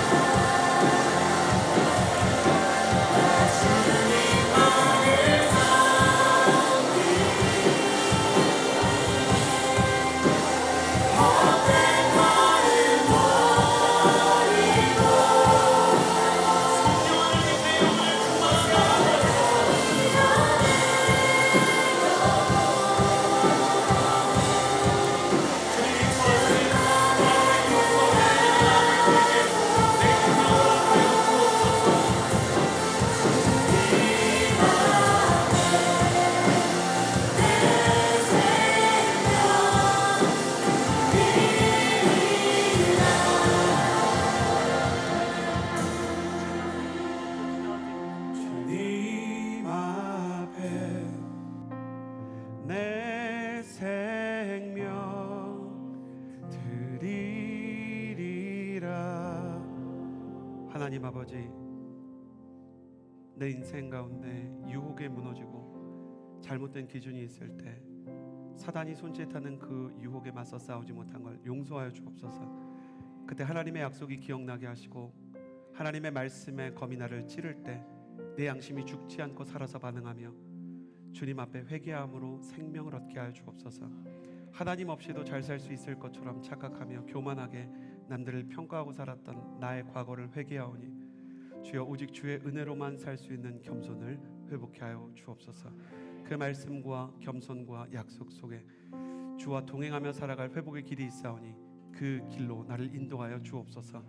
충만을 얻지 못하게 하여 성령 하나님, 내 영혼을 충만하게 하여 주옵소서. 주님이 구하시는 하나님의 기쁨과 은혜를 나를 보이게 내 영혼을 허락하여 주옵소서. 주님 앞에 내 생명 드리리라. 하나님 아버지, 내 인생 가운데 유혹에 무너지고 잘못된 기준이 있을 때 사단이 손짓하는 그 유혹에 맞서 싸우지 못한 걸 용서하여 주옵소서. 그때 하나님의 약속이 기억나게 하시고 하나님의 말씀에 검이 나를 찌를 때 내 양심이 죽지 않고 살아서 반응하며 주님 앞에 회개함으로 생명을 얻게 하여 주옵소서. 하나님 없이도 잘 살 수 있을 것처럼 착각하며 교만하게 남들을 평가하고 살았던 나의 과거를 회개하오니 주여, 오직 주의 은혜로만 살 수 있는 겸손을 회복해 하여 주옵소서. 그 말씀과 겸손과 약속 속에 주와 동행하며 살아갈 회복의 길이 있사오니 그 길로 나를 인도하여 주옵소서.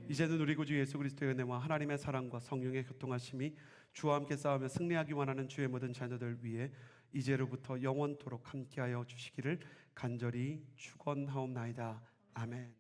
이제는 우리 구주 예수 그리스도의 은혜와 하나님의 사랑과 성령의 교통하심이 주와 함께 싸우며 승리하기 원하는 주의 모든 자녀들 위해 이제로부터 영원토록 함께하여 주시기를 간절히 축원하옵나이다. 아멘.